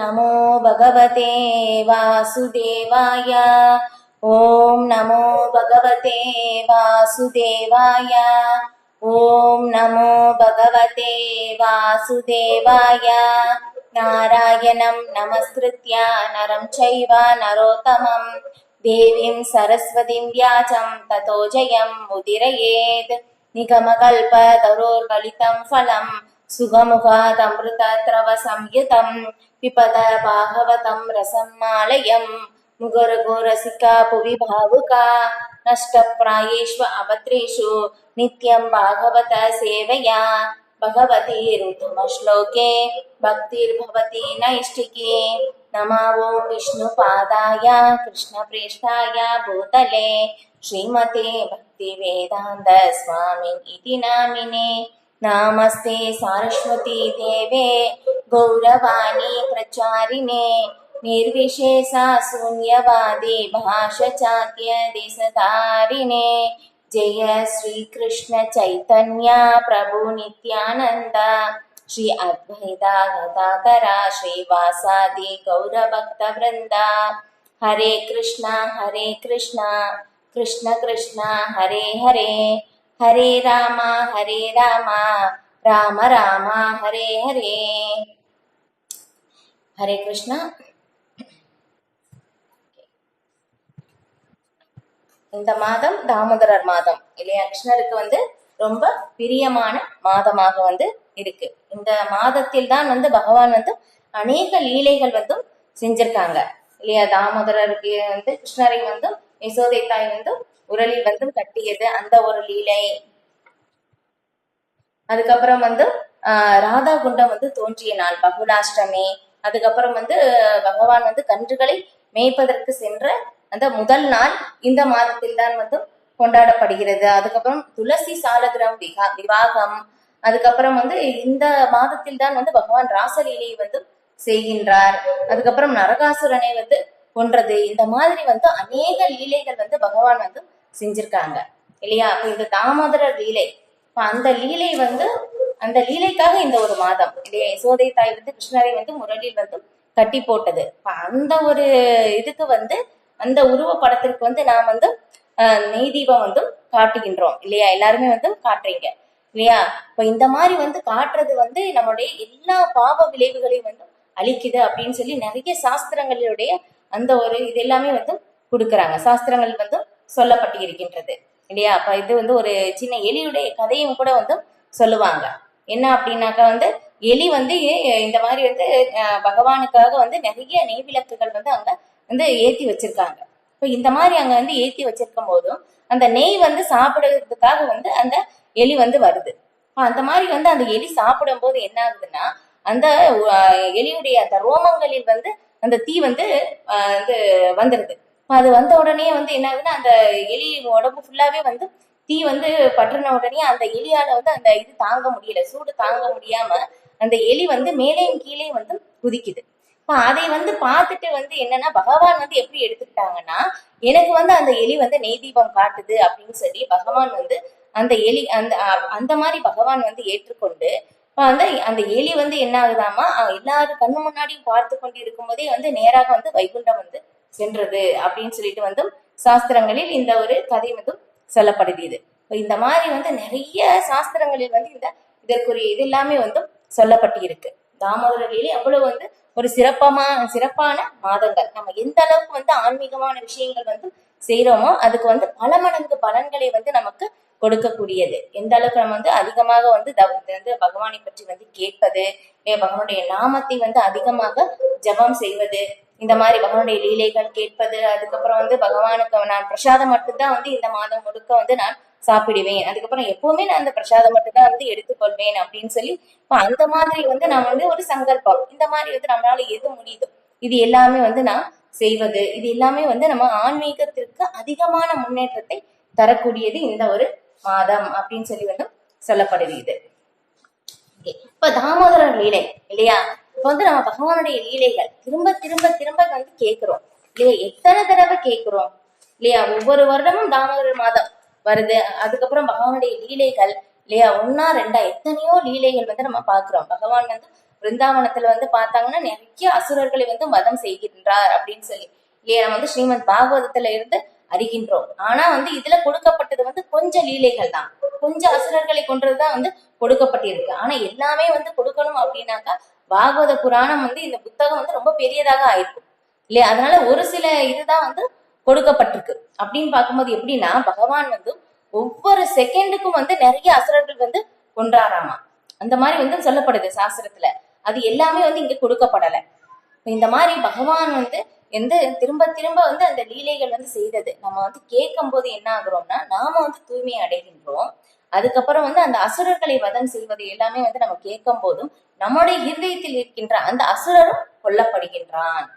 நமோ பகவதே வாசுதேவாய. ஓம் நமோ பகவதே வாசுதேவாய. ஓம் நமோ பகவதே வாசுதேவாய. நாராயணம் நமஸ்கிருத்ய நரம் சைவ நரோத்தமம் தேவீம் சரஸ்வதிம் வியாசம் ததோ ஜெயம் உதிரயேத். நிகமகல்பதரோர்கலிதம் ஃபலம் சுகமுகாதமிருதத்ரவ சம்யுதம் பிபத பாகவதம் ரசம் மாலயம். முகுரகுரசிகா புவி பாவுகா நஷ்டப்ராயேஷ்வ அபத்ரேஷு நித்யம் பாகவத சேவையா. பகவதீருத்தமஸ்லோகே பக்திர்பவதி நைஷ்டிகி. நம ஓம் விஷ்ணுபாதாய கிருஷ்ணப்ரேஷ்டாய பூதலே ஸ்ரீமதே பக்திவேதாந்த ஸ்வாமின் இதி நாமினே. நாமஸ்தே சாரஸ்வதி தேவே கௌரவாணி பிரச்சாரிணே நிர்விசேஷா சூன்யவாதி பாஷசாத்ய தேசதாரிணே. ஜெய ஸ்ரீ கிருஷ்ண சைத்தன்ய பிரபு நித்யானந்த ஸ்ரீ அத்வைதா கதாதரா ஸ்ரீவாசாதி கௌரபக்த விருந்தா. ஹரே கிருஷ்ணா கிருஷ்ண கிருஷ்ண ஹரே ஹரே ஹரே ராம ராம ராம ஹரே ஹரே. ஹரே கிருஷ்ணா. இந்த மாதம் தாமோதரர் மாதம் இல்லையா, கிருஷ்ணருக்கு ரொம்ப பிரியமான மாதமாக இருக்கு. இந்த மாதத்தில் தான் பகவான் அநேக லீலைகள் செஞ்சிருக்காங்க இல்லையா. தாமோதரருக்கு கிருஷ்ணரை யசோதை தாய் உரலில் கட்டியது அந்த ஒரு லீலை. அதுக்கப்புறம் ராதா குண்டம் தோன்றிய நாள் பகுலாஷ்டமி. அதுக்கப்புறம் பகவான் கன்றுகளை மேய்ப்பதற்கு சென்ற அந்த முதல் நாள் இந்த மாதத்தில் தான் கொண்டாடப்படுகிறது. அதுக்கப்புறம் துளசி சாலகிராம் விவாகம். அதுக்கப்புறம் இந்த மாதத்தில் தான் பகவான் ராசலீலையை செய்கின்றார். அதுக்கப்புறம் நரகாசுரனை கொன்றது. இந்த மாதிரி அநேக லீலைகள் பகவான் செஞ்சிருக்காங்க இல்லையா. அப்ப இந்த தாமோதர லீலை, அந்த லீலை அந்த லீலைக்காக இந்த ஒரு மாதம் இல்லையா. யசோதை தாய் கிருஷ்ணரை முரளில் கட்டி போட்டது. அந்த ஒரு இதுக்கு அந்த உருவ படத்திற்கு நாம் நெய் தீபம் காட்டுகின்றோம் இல்லையா. எல்லாருமே காட்டுறீங்க இல்லையா. இப்ப இந்த மாதிரி காட்டுறது நம்மளுடைய எல்லா பாவ விளைவுகளையும் அழிக்குது அப்படின்னு சொல்லி நிறைய சாஸ்திரங்களுடைய அந்த ஒரு இது எல்லாமே கொடுக்குறாங்க. சாஸ்திரங்கள் சொல்லப்பட்டு இருக்கின்றது இல்லையா. அப்ப இது ஒரு சின்ன எலியுடைய கதையும் கூட சொல்லுவாங்க. என்ன அப்படின்னாக்கா எலி இந்த மாதிரி பகவானுக்காக நிறைய நெய் விளக்குகள் அங்க ஏத்தி வச்சிருக்காங்க. இப்ப இந்த மாதிரி அங்க ஏத்தி வச்சிருக்கும் போதும் அந்த நெய் சாப்பிடுறதுக்காக அந்த எலி வருது. அந்த மாதிரி அந்த எலி சாப்பிடும் போது என்ன ஆகுதுன்னா, அந்த எலியுடைய அந்த ரோமங்களில் அந்த தீ வந்துருது. அது வந்த உடனே என்ன ஆகுதுன்னா, அந்த எலி உடம்பு ஃபுல்லாவே தீ பற்றின உடனே அந்த எலியால அந்த இது தாங்க முடியல, சூடு தாங்க முடியாம அந்த எலி மேலேயும் கீழே குதிக்குது. அதை பார்த்துட்டு என்னன்னா, பகவான் எப்படி எடுத்துக்கிட்டாங்கன்னா, எனக்கு அந்த எலி நெய் தீபம் காட்டுது அப்படின்னு சொல்லி பகவான் அந்த எலி அந்த மாதிரி பகவான் ஏற்றுக்கொண்டு அந்த எலி என்ன ஆகுதாமா, எல்லாரும் கண்ணு முன்னாடியும் பார்த்து கொண்டு இருக்கும் போதே நேராக வைகுண்டம் சென்றது அப்படின்னு சொல்லிட்டு சாஸ்திரங்களில் இந்த ஒரு கதை சொல்லப்படுகிறது. இந்த மாதிரி நிறைய சாஸ்திரங்களில் இந்த இதற்குரிய இது எல்லாமே சொல்லப்பட்டு இருக்கு. தாமோதர லீலை அவ்வளவு ஒரு சிறப்பான மாதங்கள். நம்ம எந்த அளவுக்கு ஆன்மீகமான விஷயங்கள் செய்யறோமோ அதுக்கு பல மடங்கு பலன்களை நமக்கு கொடுக்கக்கூடியது. எந்த அளவுக்கு நம்ம அதிகமாக பகவானை பற்றி கேட்பது, பகவானுடைய நாமத்தை அதிகமாக ஜபம் செய்வது, இந்த மாதிரி பகவானுடைய லீலைகள் கேட்பது. அதுக்கப்புறம் பகவானுக்கு நான் பிரசாதம் மட்டும்தான் இந்த மாதம் முழுக்க நான் சாப்பிடுவேன். அதுக்கப்புறம் எப்பவுமே நான் அந்த பிரசாதம் மட்டும்தான் எடுத்துக்கொள்வேன் அப்படின்னு சொல்லி அந்த மாதிரி நான் ஒரு சங்கல்பம், இந்த மாதிரி நம்மளால எது முடியுதோ இது எல்லாமே நான் செய்வது. இது எல்லாமே நம்ம ஆன்மீகத்திற்கு அதிகமான முன்னேற்றத்தை தரக்கூடியது இந்த ஒரு மாதம் அப்படின்னு சொல்லி சொல்லப்படுகிறது. இப்ப தாமோதர லீலை இல்லையா. இப்ப நம்ம பகவானுடைய லீலைகள் திரும்ப திரும்ப திரும்ப கேட்கிறோம் இல்லையா. எத்தனை தடவை கேட்கிறோம் இல்லையா. ஒவ்வொரு வருடமும் தாமோதர மாதம் வருது. அதுக்கப்புறம் பகவானுடைய லீலைகள் இல்லையா, 1 2 எத்தனையோ லீலைகள் நம்ம பாக்குறோம். பகவான் பிருந்தாவனத்துல வந்து பார்த்தாங்கன்னா நிறைய அசுரர்களை வந்து வதம் செய்கின்றார் அப்படின்னு சொல்லி இல்லையா நம்ம வந்து ஸ்ரீமத் பாகவதத்துல இருந்து அறிகின்றோம். ஆனா வந்து இதுல கொடுக்கப்பட்டது வந்து கொஞ்சம் லீலைகள் தான், கொஞ்சம் அசுரர்களை கொன்றதுதான் வந்து கொடுக்கப்பட்டிருக்கு. ஆனா எல்லாமே வந்து கொடுக்கணும் அப்படின்னாக்கா பாகவத புராணம் வந்து இந்த புத்தகம் வந்து ரொம்ப பெரியதாக ஆயிருக்கும் இல்லையா. அதனால ஒரு சில இதுதான் வந்து கொடுக்கப்பட்டிருக்கு. அப்படின்னு பார்க்கும்போது எப்படின்னா பகவான் வந்து ஒவ்வொரு செகண்டுக்கும் வந்து நிறைய அசுரர்கள் வந்து கொன்றாராமா. அந்த மாதிரி வந்து சொல்லப்படுது சாஸ்திரத்துல. அது எல்லாமே வந்து இங்க கொடுக்கப்படல. இந்த மாதிரி பகவான் வந்து எந்த திரும்ப திரும்ப வந்து அந்த லீலைகள் வந்து செய்தது நம்ம வந்து கேட்கும் போது என்ன ஆகுறோம்னா நாம வந்து தூய்மை அடைகின்றோம். அதுக்கப்புறம் வந்து அந்த அசுரர்களை வதம் செய்வது எல்லாமே வந்து நம்ம கேட்கும் போதும் நம்முடைய இருதயத்தில் இருக்கின்ற அந்த அசுரரும் கொல்லப்படுகின்றான்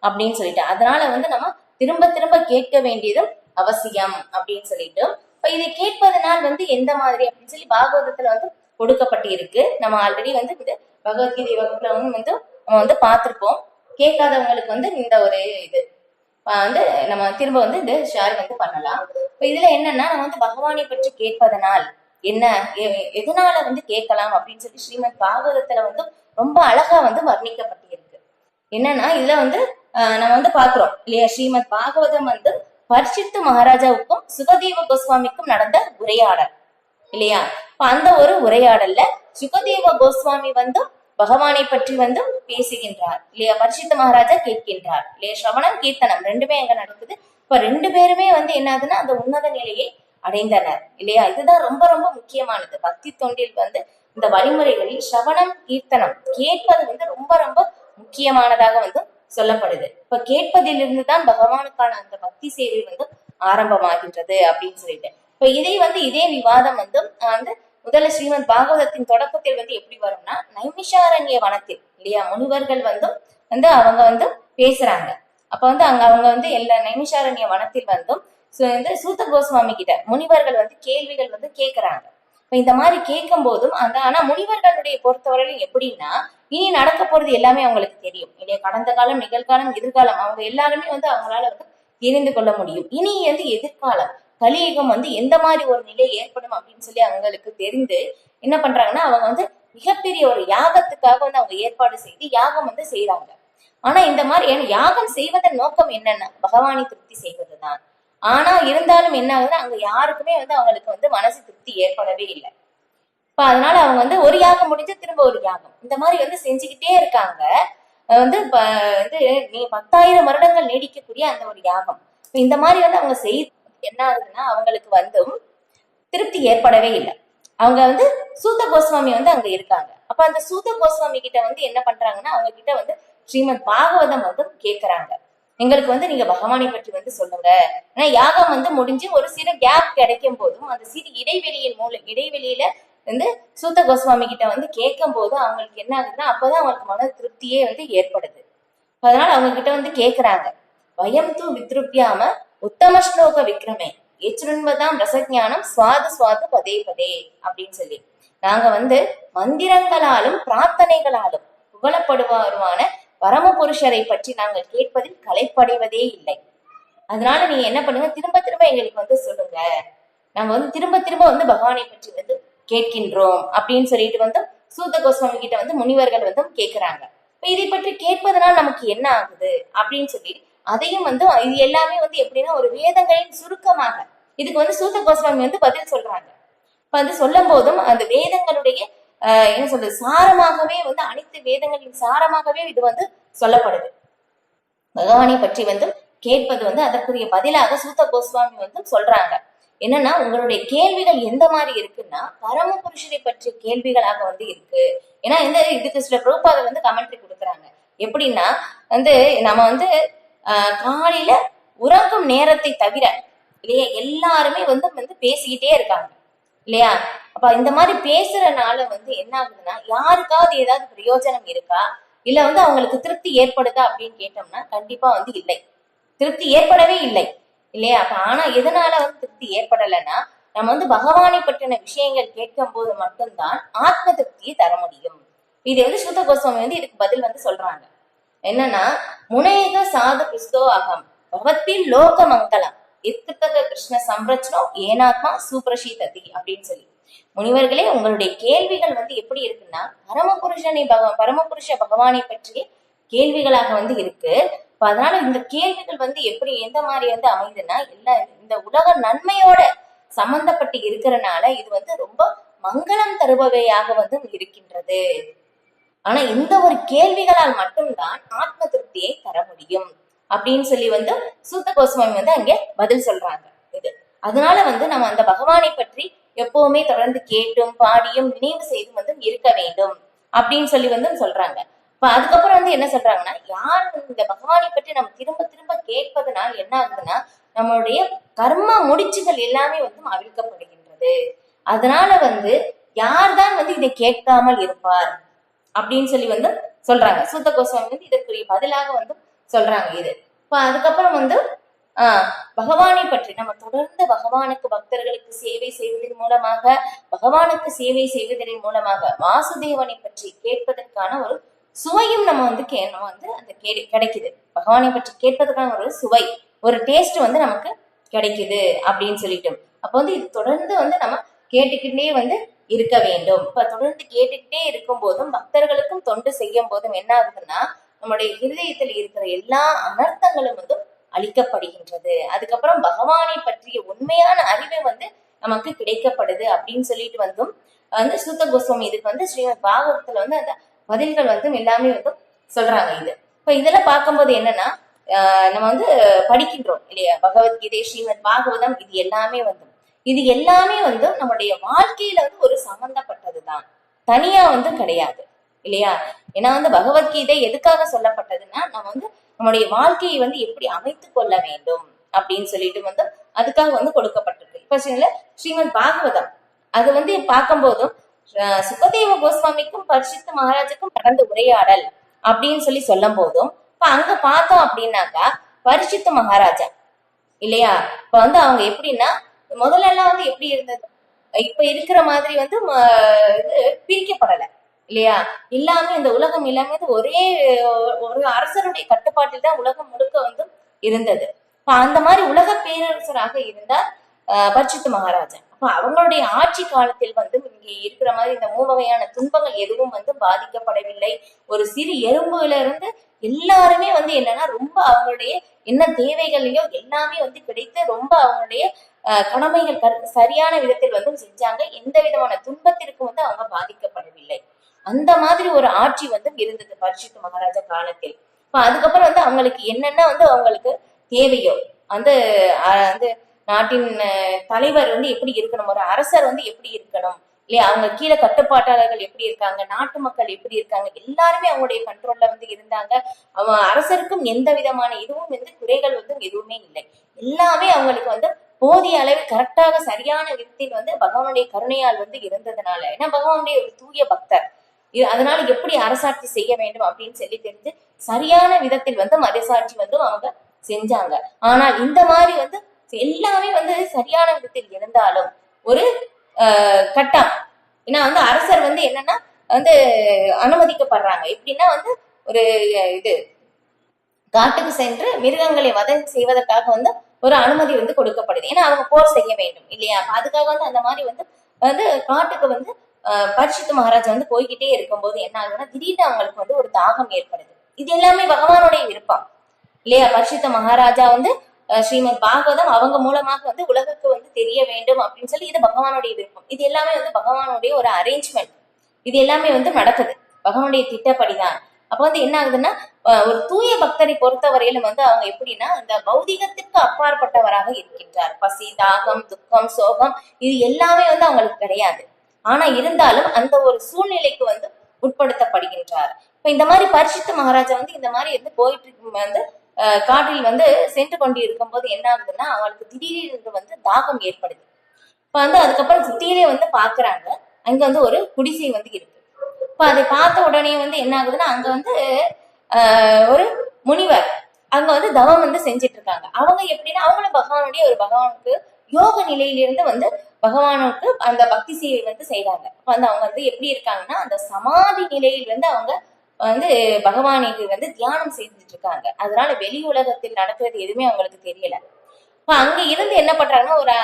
அப்படின்னு சொல்லிட்டு அதனால வந்து நம்ம திரும்ப திரும்ப கேட்க வேண்டியதும் அவசியம் அப்படின்னு சொல்லிட்டு இப்ப இதை கேட்பதனால் வந்து எந்த மாதிரி அப்படின்னு சொல்லி பாகவதத்துல வந்து கொடுக்கப்பட்டு இருக்கு. நம்ம ஆல்ரெடி வந்து இந்த பகவத்கீதை வகுப்புல வந்து நம்ம வந்து பார்த்திருப்போம். கேட்காதவங்களுக்கு வந்து இந்த ஒரு இது வந்து நம்ம திரும்ப வந்து இந்த ஷேர் வந்து பண்ணலாம். இப்ப இதுல என்னன்னா நம்ம வந்து பகவானை பற்றி கேட்பதனால் என்ன எதனால வந்து கேட்கலாம் அப்படின்னு சொல்லி ஸ்ரீமத் பாகவதத்துல வந்து ரொம்ப அழகா வந்து வர்ணிக்கப்பட்டிருக்கு. என்னன்னா இதுல வந்து நம்ம வந்து பாக்குறோம் இல்லையா, ஸ்ரீமத் பாகவதம் வந்து பரீட்சித்து மகாராஜாவுக்கும் சுகதேவ கோஸ்வாமிக்கும் நடந்த உரையாடல் இல்லையா. இப்ப அந்த ஒரு உரையாடல்ல சுகதேவ கோஸ்வாமி வந்து பகவானை பற்றி வந்து பேசுகின்றார் இல்லையா. பரீட்சித்து மகாராஜா கேட்கின்றார் இல்லையா. ஸ்ரவணம் கீர்த்தனம் ரெண்டுமே எங்க நடக்குது. இப்ப ரெண்டு பேருமே வந்து என்னதுன்னா அந்த உன்னத நிலையை அடைந்தனர் இல்லையா. இதுதான் ரொம்ப ரொம்ப முக்கியமானது பக்தி தொண்டில் வந்து இந்த வழிமுறைகளில் ஸ்ரவணம் கீர்த்தனம் கேட்பது வந்து ரொம்ப ரொம்ப முக்கியமானதாக வந்து சொல்லப்படுது. இப்ப கேட்பதிலிருந்து தான் பகவானுக்கான அந்த பக்தி சேவை வந்து ஆரம்பமாகின்றது அப்படின்னு சொல்லிட்டு இப்ப இதை வந்து இதே விவாதம் வந்து முதல்ல ஸ்ரீமத் பாகவதத்தின் தொடக்கத்தில் வந்து எப்படி வரும்னா நைமிஷாரண்ய வனத்தில் இல்லையா முனிவர்கள் வந்து அவங்க வந்து பேசுறாங்க. அப்ப வந்து அவங்க வந்து எல்லா நைமிஷாரண்ய வனத்தில் வந்து சூத கோஸ்வாமி கிட்ட முனிவர்கள் வந்து கேள்விகள் வந்து கேட்கிறாங்க. இப்ப இந்த மாதிரி கேட்கும் போதும் ஆனா முனிவர்களுடைய பொறுத்தவரையிலும் எப்படின்னா இனி நடக்க போறது எல்லாமே அவங்களுக்கு தெரியும் இல்லையா. கடந்த காலம் நிகழ்காலம் எதிர்காலம் அவங்க எல்லாருமே வந்து அவங்களால வந்து தெரிந்து கொள்ள முடியும். இனி வந்து எதிர்காலம் கலியுகம் வந்து எந்த மாதிரி ஒரு நிலை ஏற்படும் அப்படின்னு சொல்லி அவங்களுக்கு தெரிந்து என்ன பண்றாங்கன்னா அவங்க வந்து மிகப்பெரிய ஒரு யாகத்துக்காக வந்து அவங்க ஏற்பாடு செய்து யாகம் வந்து செய்யறாங்க. ஆனா இந்த மாதிரி யாகம் செய்வதன் நோக்கம் என்னன்னா பகவானை திருப்தி செய்வதுதான். ஆனா இருந்தாலும் என்ன ஆகுதுன்னா அங்க யாருக்குமே வந்து அவங்களுக்கு வந்து மனசு திருப்தி ஏற்படவே இல்லை. இப்ப அதனால அவங்க வந்து ஒரு யாகம் முடிஞ்சு திரும்ப ஒரு யாகம் இந்த மாதிரி வந்து செஞ்சுக்கிட்டே இருக்காங்க. வந்து வந்து 10,000 வருடங்கள் நீடிக்கக்கூடிய அந்த ஒரு யாகம் இந்த மாதிரி வந்து அவங்க என்ன ஆகுதுன்னா அவங்களுக்கு வந்து திருப்தி ஏற்படவே இல்லை. அவங்க வந்து சூத கோஸ்வாமி வந்து அங்க இருக்காங்க. அப்ப அந்த சூத கோஸ்வாமி கிட்ட வந்து என்ன பண்றாங்கன்னா அவங்க கிட்ட வந்து ஸ்ரீமத் பாகவதம் வந்து கேட்கிறாங்க. எங்களுக்கு வந்து நீங்க பகவானை பற்றி வந்து சொல்லுங்க. ஏன்னா யாகம் வந்து முடிஞ்சு ஒரு சில கேப் கிடைக்கும் போதும் அந்த சிறு இடைவெளியில வந்து சூத கோஸ்வாமி கிட்ட வந்து கேட்கும் போது அவங்களுக்கு என்ன ஆகுதுன்னா அப்பதான் அவங்களுக்கு மன திருப்தியே வந்து ஏற்படுது. அதனால அவங்க கிட்ட வந்து கேக்குறாங்க வயம் தூ வித்ருப்யாம உத்தம ஸ்லோக விக்ரமே ஏச்சுன்பதாம் ரசஞானம் சுவாது பதே பதே அப்படின்னு சொல்லி நாங்க வந்து மந்திரங்களாலும் பிரார்த்தனைகளாலும் புகழப்படுவாருமான பரம புருஷரை பற்றி நாங்கள் கேட்பதில் கலைப்படைவதே இல்லை. அதனால நீங்க என்ன பண்ணுங்க திரும்ப திரும்ப எங்களுக்கு வந்து சொல்லுங்க. நாங்க வந்து திரும்ப திரும்ப வந்து பகவானை பற்றி வந்து கேட்கின்றோம் அப்படின்னு சொல்லிட்டு வந்து சூத கோஸ்வாமி கிட்ட வந்து முனிவர்கள் வந்து கேட்கிறாங்க. இதை பற்றி கேட்பதனால் நமக்கு என்ன ஆகுது அப்படின்னு சொல்லி அதையும் வந்து இது எல்லாமே வந்து எப்படின்னா ஒரு வேதங்களின் சுருக்கமாக இதுக்கு வந்து சூத கோஸ்வாமி வந்து பதில் சொல்றாங்க. இப்ப வந்து சொல்லும் போதும் அந்த வேதங்களுடைய என்ன சொல்றது சாரமாகவே வந்து அனைத்து வேதங்களின் சாரமாகவே இது வந்து சொல்லப்படுது. பகவானை பற்றி வந்து கேட்பது வந்து அதற்குரிய பதிலாக சூத கோஸ்வாமி வந்து சொல்றாங்க. என்னன்னா உங்களுடைய கேள்விகள் எந்த மாதிரி இருக்குன்னா பரம புருஷரை பற்றிய கேள்விகளாக வந்து இருக்கு. ஏன்னா இதுக்கு சில பிரபுபாதர் வந்து கமெண்ட்ரி கொடுக்குறாங்க. எப்படின்னா வந்து நம்ம வந்து காலையில உறங்கும் நேரத்தை தவிர இல்லையா எல்லாருமே வந்து பேசிக்கிட்டே இருக்காங்க இல்லையா. அப்ப இந்த மாதிரி பேசுறதுனால வந்து என்ன ஆகுதுன்னா யாருக்காவது ஏதாவது பிரயோஜனம் இருக்கா இல்ல வந்து அவங்களுக்கு திருப்தி ஏற்படுதா அப்படின்னு கேட்டோம்னா கண்டிப்பா வந்து இல்லை, திருப்தி ஏற்படவே இல்லை இல்லையா. அப்ப ஆனா எதனால வந்து திருப்தி ஏற்படலைன்னா நம்ம வந்து பகவானை பற்றின விஷயங்கள் கேட்கும் போது மட்டும்தான் ஆத்ம திருப்தியை தர முடியும். இது வந்து சூத கோஸ்வாமி வந்து இதுக்கு பதில் வந்து சொல்றாங்க. என்னன்னா முனேக சாது கிறிஸ்தோ அகம் பகவத்தில் லோக மங்களம் இத்துத்தக கிருஷ்ண சம்ரட்சணம் ஏனாத்மா சூப்ரஷீததி அப்படின்னு சொல்லி முனிவர்களே, உங்களுடைய கேள்விகள் வந்து எப்படி இருக்குன்னா பரமபுருஷ பகவானை பற்றிய கேள்விகளாக வந்து இருக்கு. இப்ப அதனால இந்த கேள்விகள் வந்து எப்படி எந்த மாதிரி வந்து அமைதுன்னா, எல்லா இந்த உலக நன்மையோட சம்பந்தப்பட்டு இருக்கிறனால இது வந்து ரொம்ப மங்களம் தருபவையாக வந்து இருக்கின்றது. ஆனா இந்த ஒரு கேள்விகளால் மட்டும்தான் ஆத்ம திருப்தியை தர முடியும் அப்படின்னு சொல்லி வந்து சூத்த கோஸ்வாமி வந்து அங்கே பதில் சொல்றாங்க. இது அதனால வந்து நம்ம அந்த பகவானை பற்றி எப்பவுமே தொடர்ந்து கேட்டும் பாடியும் நினைவு செய்து வந்து இருக்க வேண்டும் அப்படின்னு சொல்லி வந்து சொல்றாங்க. இப்ப அதுக்கப்புறம் வந்து என்ன சொல்றாங்கன்னா, யார் இந்த பகவானை பற்றி நம்ம திரும்ப திரும்ப கேட்பதனால் என்ன ஆகுதுன்னா, நம்மளுடைய கர்ம முடிச்சுகள் எல்லாமே வந்து அவிழ்க்கப்படுகின்றது. அதனால வந்து யார்தான் வந்து இதை கேட்காமல் இருப்பார் அப்படின்னு சொல்லி வந்து சொல்றாங்க. சூத்த கோஸ்வாமி வந்து இதற்குரிய பதிலாக வந்து சொல்றாங்க இது. இப்ப அதுக்கப்புறம் வந்து பகவானை பற்றி நம்ம தொடர்ந்து பகவானுக்கு பக்தர்களுக்கு சேவை செய்வதன் மூலமாக, பகவானுக்கு சேவை செய்வதன் மூலமாக வாசுதேவனை பற்றி கேட்பதற்கான ஒரு சுவையும் நம்ம வந்து அந்த கிடைக்குது. பகவானை பற்றி கேட்பதற்கான ஒரு சுவை, ஒரு டேஸ்ட் வந்து நமக்கு கிடைக்குது அப்படின்னு சொல்லிட்டோம். அப்ப வந்து இது தொடர்ந்து வந்து நம்ம கேட்டுக்கிட்டே வந்து இருக்க வேண்டும். இப்ப தொடர்ந்து கேட்டுக்கிட்டே இருக்கும் போதும் பக்தர்களுக்கும் தொண்டு செய்யும் போதும் என்ன ஆகுதுன்னா, நம்முடைய இருதயத்தில் இருக்கிற எல்லா அனர்த்தங்களும் வந்து அளிக்கப்படுகின்றது. அதுக்கப்புறம் பகவானை பற்றிய உண்மையான அறிவை வந்து நமக்கு கிடைக்கப்படுது அப்படின்னு சொல்லிட்டு வந்து சூத்த கோஸ்வாமி இதுக்கு வந்து ஸ்ரீமத் பாகவதத்துல வந்து அந்த பதில்கள் வந்து எல்லாமே வந்து சொல்றாங்க. இது இப்ப இதெல்லாம் பார்க்கும்போது என்னன்னா, நம்ம வந்து படிக்கின்றோம் இல்லையா, பகவத்கீதை, ஸ்ரீமத் பாகவதம், இது எல்லாமே வந்து நம்முடைய வாழ்க்கையில வந்து ஒரு சம்பந்தப்பட்டதுதான், தனியா வந்து கிடையாது இல்லையா. ஏன்னா வந்து பகவத்கீதை எதுக்காக சொல்லப்பட்டதுன்னா, நம்ம வந்து நம்முடைய வாழ்க்கையை வந்து எப்படி அமைத்துக் கொள்ள வேண்டும் அப்படின்னு சொல்லிட்டு வந்து அதுக்காக வந்து கொடுக்கப்பட்டிருக்கு. இப்ப ஸ்ரீமத் பாகவதம் அது வந்து பார்க்கும்போதும் சுகதேவ கோஸ்வாமிக்கும் பரிஷித் மகாராஜுக்கும் நடந்த உரையாடல் அப்படின்னு சொல்லி சொல்லும் போதும் இப்ப அங்க பார்த்தோம் அப்படின்னாக்கா, பரிஷித் மகாராஜா இல்லையா, இப்ப வந்து அவங்க எப்படின்னா, முதல்ல எல்லாம் வந்து எப்படி இருந்தது, இப்ப இருக்கிற மாதிரி வந்து பிரிக்கப்படலை இல்லையா. எல்லாமே இந்த உலகம் எல்லாமே ஒரே ஒரு அரசருடைய கட்டுப்பாட்டில் தான் உலகம் முழுக்க வந்து இருந்தது. அந்த மாதிரி உலக பேரரசராக இருந்தார் பரிஷித் மகாராஜா. அப்ப அவங்களுடைய ஆட்சி காலத்தில் வந்து இங்கே இருக்கிற மாதிரி இந்த மூவகையான துன்பங்கள் எதுவும் வந்து பாதிக்கப்படவில்லை. ஒரு சிறு எறும்புல இருந்து எல்லாருமே வந்து என்னன்னா ரொம்ப அவங்களுடைய என்ன தேவைகளையோ எல்லாமே வந்து கிடைத்து ரொம்ப அவங்களுடைய கடமைகள் சரியான விதத்தில் வந்து செஞ்சாங்க. எந்த விதமான துன்பத்திற்கும் வந்து அவங்க பாதிக்கப்படவில்லை. அந்த மாதிரி ஒரு ஆட்சி வந்து இருந்தது பரிஷித் மகாராஜா காலத்தில். அதுக்கப்புறம் வந்து அவங்களுக்கு என்னென்ன வந்து அவங்களுக்கு தேவையோ அந்த நாட்டின் தலைவர் வந்து எப்படி இருக்கணும், ஒரு அரசர் வந்து எப்படி இருக்கணும் இல்லையா, அவங்க கீழே கட்டுப்பாட்டாளர்கள் எப்படி இருக்காங்க, நாட்டு மக்கள் எப்படி இருக்காங்க, எல்லாருமே அவங்களுடைய கண்ட்ரோல்ல வந்து இருந்தாங்க. அவன் அரசருக்கும் எந்த விதமான இதுவும் வந்து குறைகள் வந்து எதுவுமே இல்லை. எல்லாமே அவங்களுக்கு வந்து போதிய அளவில் கரெக்டாக சரியான விதத்தில் வந்து பகவானுடைய கருணையால் வந்து இருந்ததுனால, ஏன்னா பகவானுடைய ஒரு தூய பக்தர், அதனால எப்படி அரசாட்சி செய்ய வேண்டும் அப்படின்னு சொல்லி தெரிஞ்சு சரியான விதத்தில் வந்து அரசாட்சி வந்து அவங்க செஞ்சாங்க. ஆனால் இந்த மாதிரி வந்து எல்லாமே வந்து சரியான விதத்தில் இருந்தாலும் ஒரு கட்டம், ஏன்னா வந்து அரசர் வந்து என்னன்னா வந்து அனுமதிக்கப்படுறாங்க. எப்படின்னா வந்து ஒரு இது காட்டுக்கு சென்று மிருகங்களை வதை செய்வதற்காக வந்து ஒரு அனுமதி வந்து கொடுக்கப்படுது. ஏன்னா அவங்க போர் செய்ய வேண்டும் இல்லையா. அதுக்காக வந்து அந்த மாதிரி வந்து காட்டுக்கு வந்து பரிஷித் மகாராஜா வந்து போய்கிட்டே இருக்கும்போது என்ன ஆகுதுன்னா, திடீர்னு அவங்களுக்கு வந்து ஒரு தாகம் ஏற்படுது. இது எல்லாமே பகவானுடைய விருப்பம் இல்லையா. பரிஷித் மகாராஜா வந்து ஸ்ரீமத் பாகவதம் அவங்க மூலமாக வந்து உலகுக்கு வந்து தெரிய வேண்டும் அப்படின்னு சொல்லி இது பகவானுடைய விருப்பம். இது எல்லாமே வந்து பகவானுடைய ஒரு அரேஞ்ச்மெண்ட். இது எல்லாமே வந்து நடக்குது பகவானுடைய திட்டப்படிதான். அப்ப வந்து என்ன ஆகுதுன்னா, ஒரு தூய பக்தரை பொறுத்தவரையிலும் வந்து அவங்க எப்படின்னா அந்த பௌதிகத்திற்கு அப்பாற்பட்டவராக இருக்கின்றார். பசி, தாகம், துக்கம், சோகம் இது எல்லாமே வந்து அவங்களுக்கு கிடையாது. ஆனா இருந்தாலும் அந்த ஒரு சூழ்நிலைக்கு வந்து உட்படுத்தப்படுகின்றார். இப்ப இந்த மாதிரி பரிஷித் மகாராஜா வந்து இந்த மாதிரி வந்து போயிட்டு வந்து காட்டில் வந்து சென்று கொண்டு இருக்கும் போது என்ன ஆகுதுன்னா, அவங்களுக்கு திடீரென்று வந்து தாகம் ஏற்படுது. இப்ப வந்து அதுக்கப்புறம் சுத்தியிலே வந்து பாக்குறாங்க, அங்க வந்து ஒரு குடிசை வந்து இருக்கு. இப்ப அதை பார்த்த உடனே வந்து என்ன ஆகுதுன்னா, அங்க வந்து ஒரு முனிவர் அங்க வந்து தவம் வந்து செஞ்சிட்டு இருக்காங்க. அவங்க எப்படின்னா அவங்களும் பகவானுக்கு யோக நிலையிலிருந்து வந்து பகவானுக்கு அந்த பக்தி சேவை வந்து செய்றாங்க. அப்ப வந்து அவங்க வந்து எப்படி இருக்காங்கன்னா, அந்த சமாதி நிலையில் வந்து அவங்க வந்து பகவானுக்கு வந்து தியானம் செய்துட்டு இருக்காங்க. அதனால வெளி உலகத்தில் நடக்கிறது எதுவுமே அவங்களுக்கு தெரியல. இப்ப அங்க இருந்து என்ன பண்றாங்கன்னா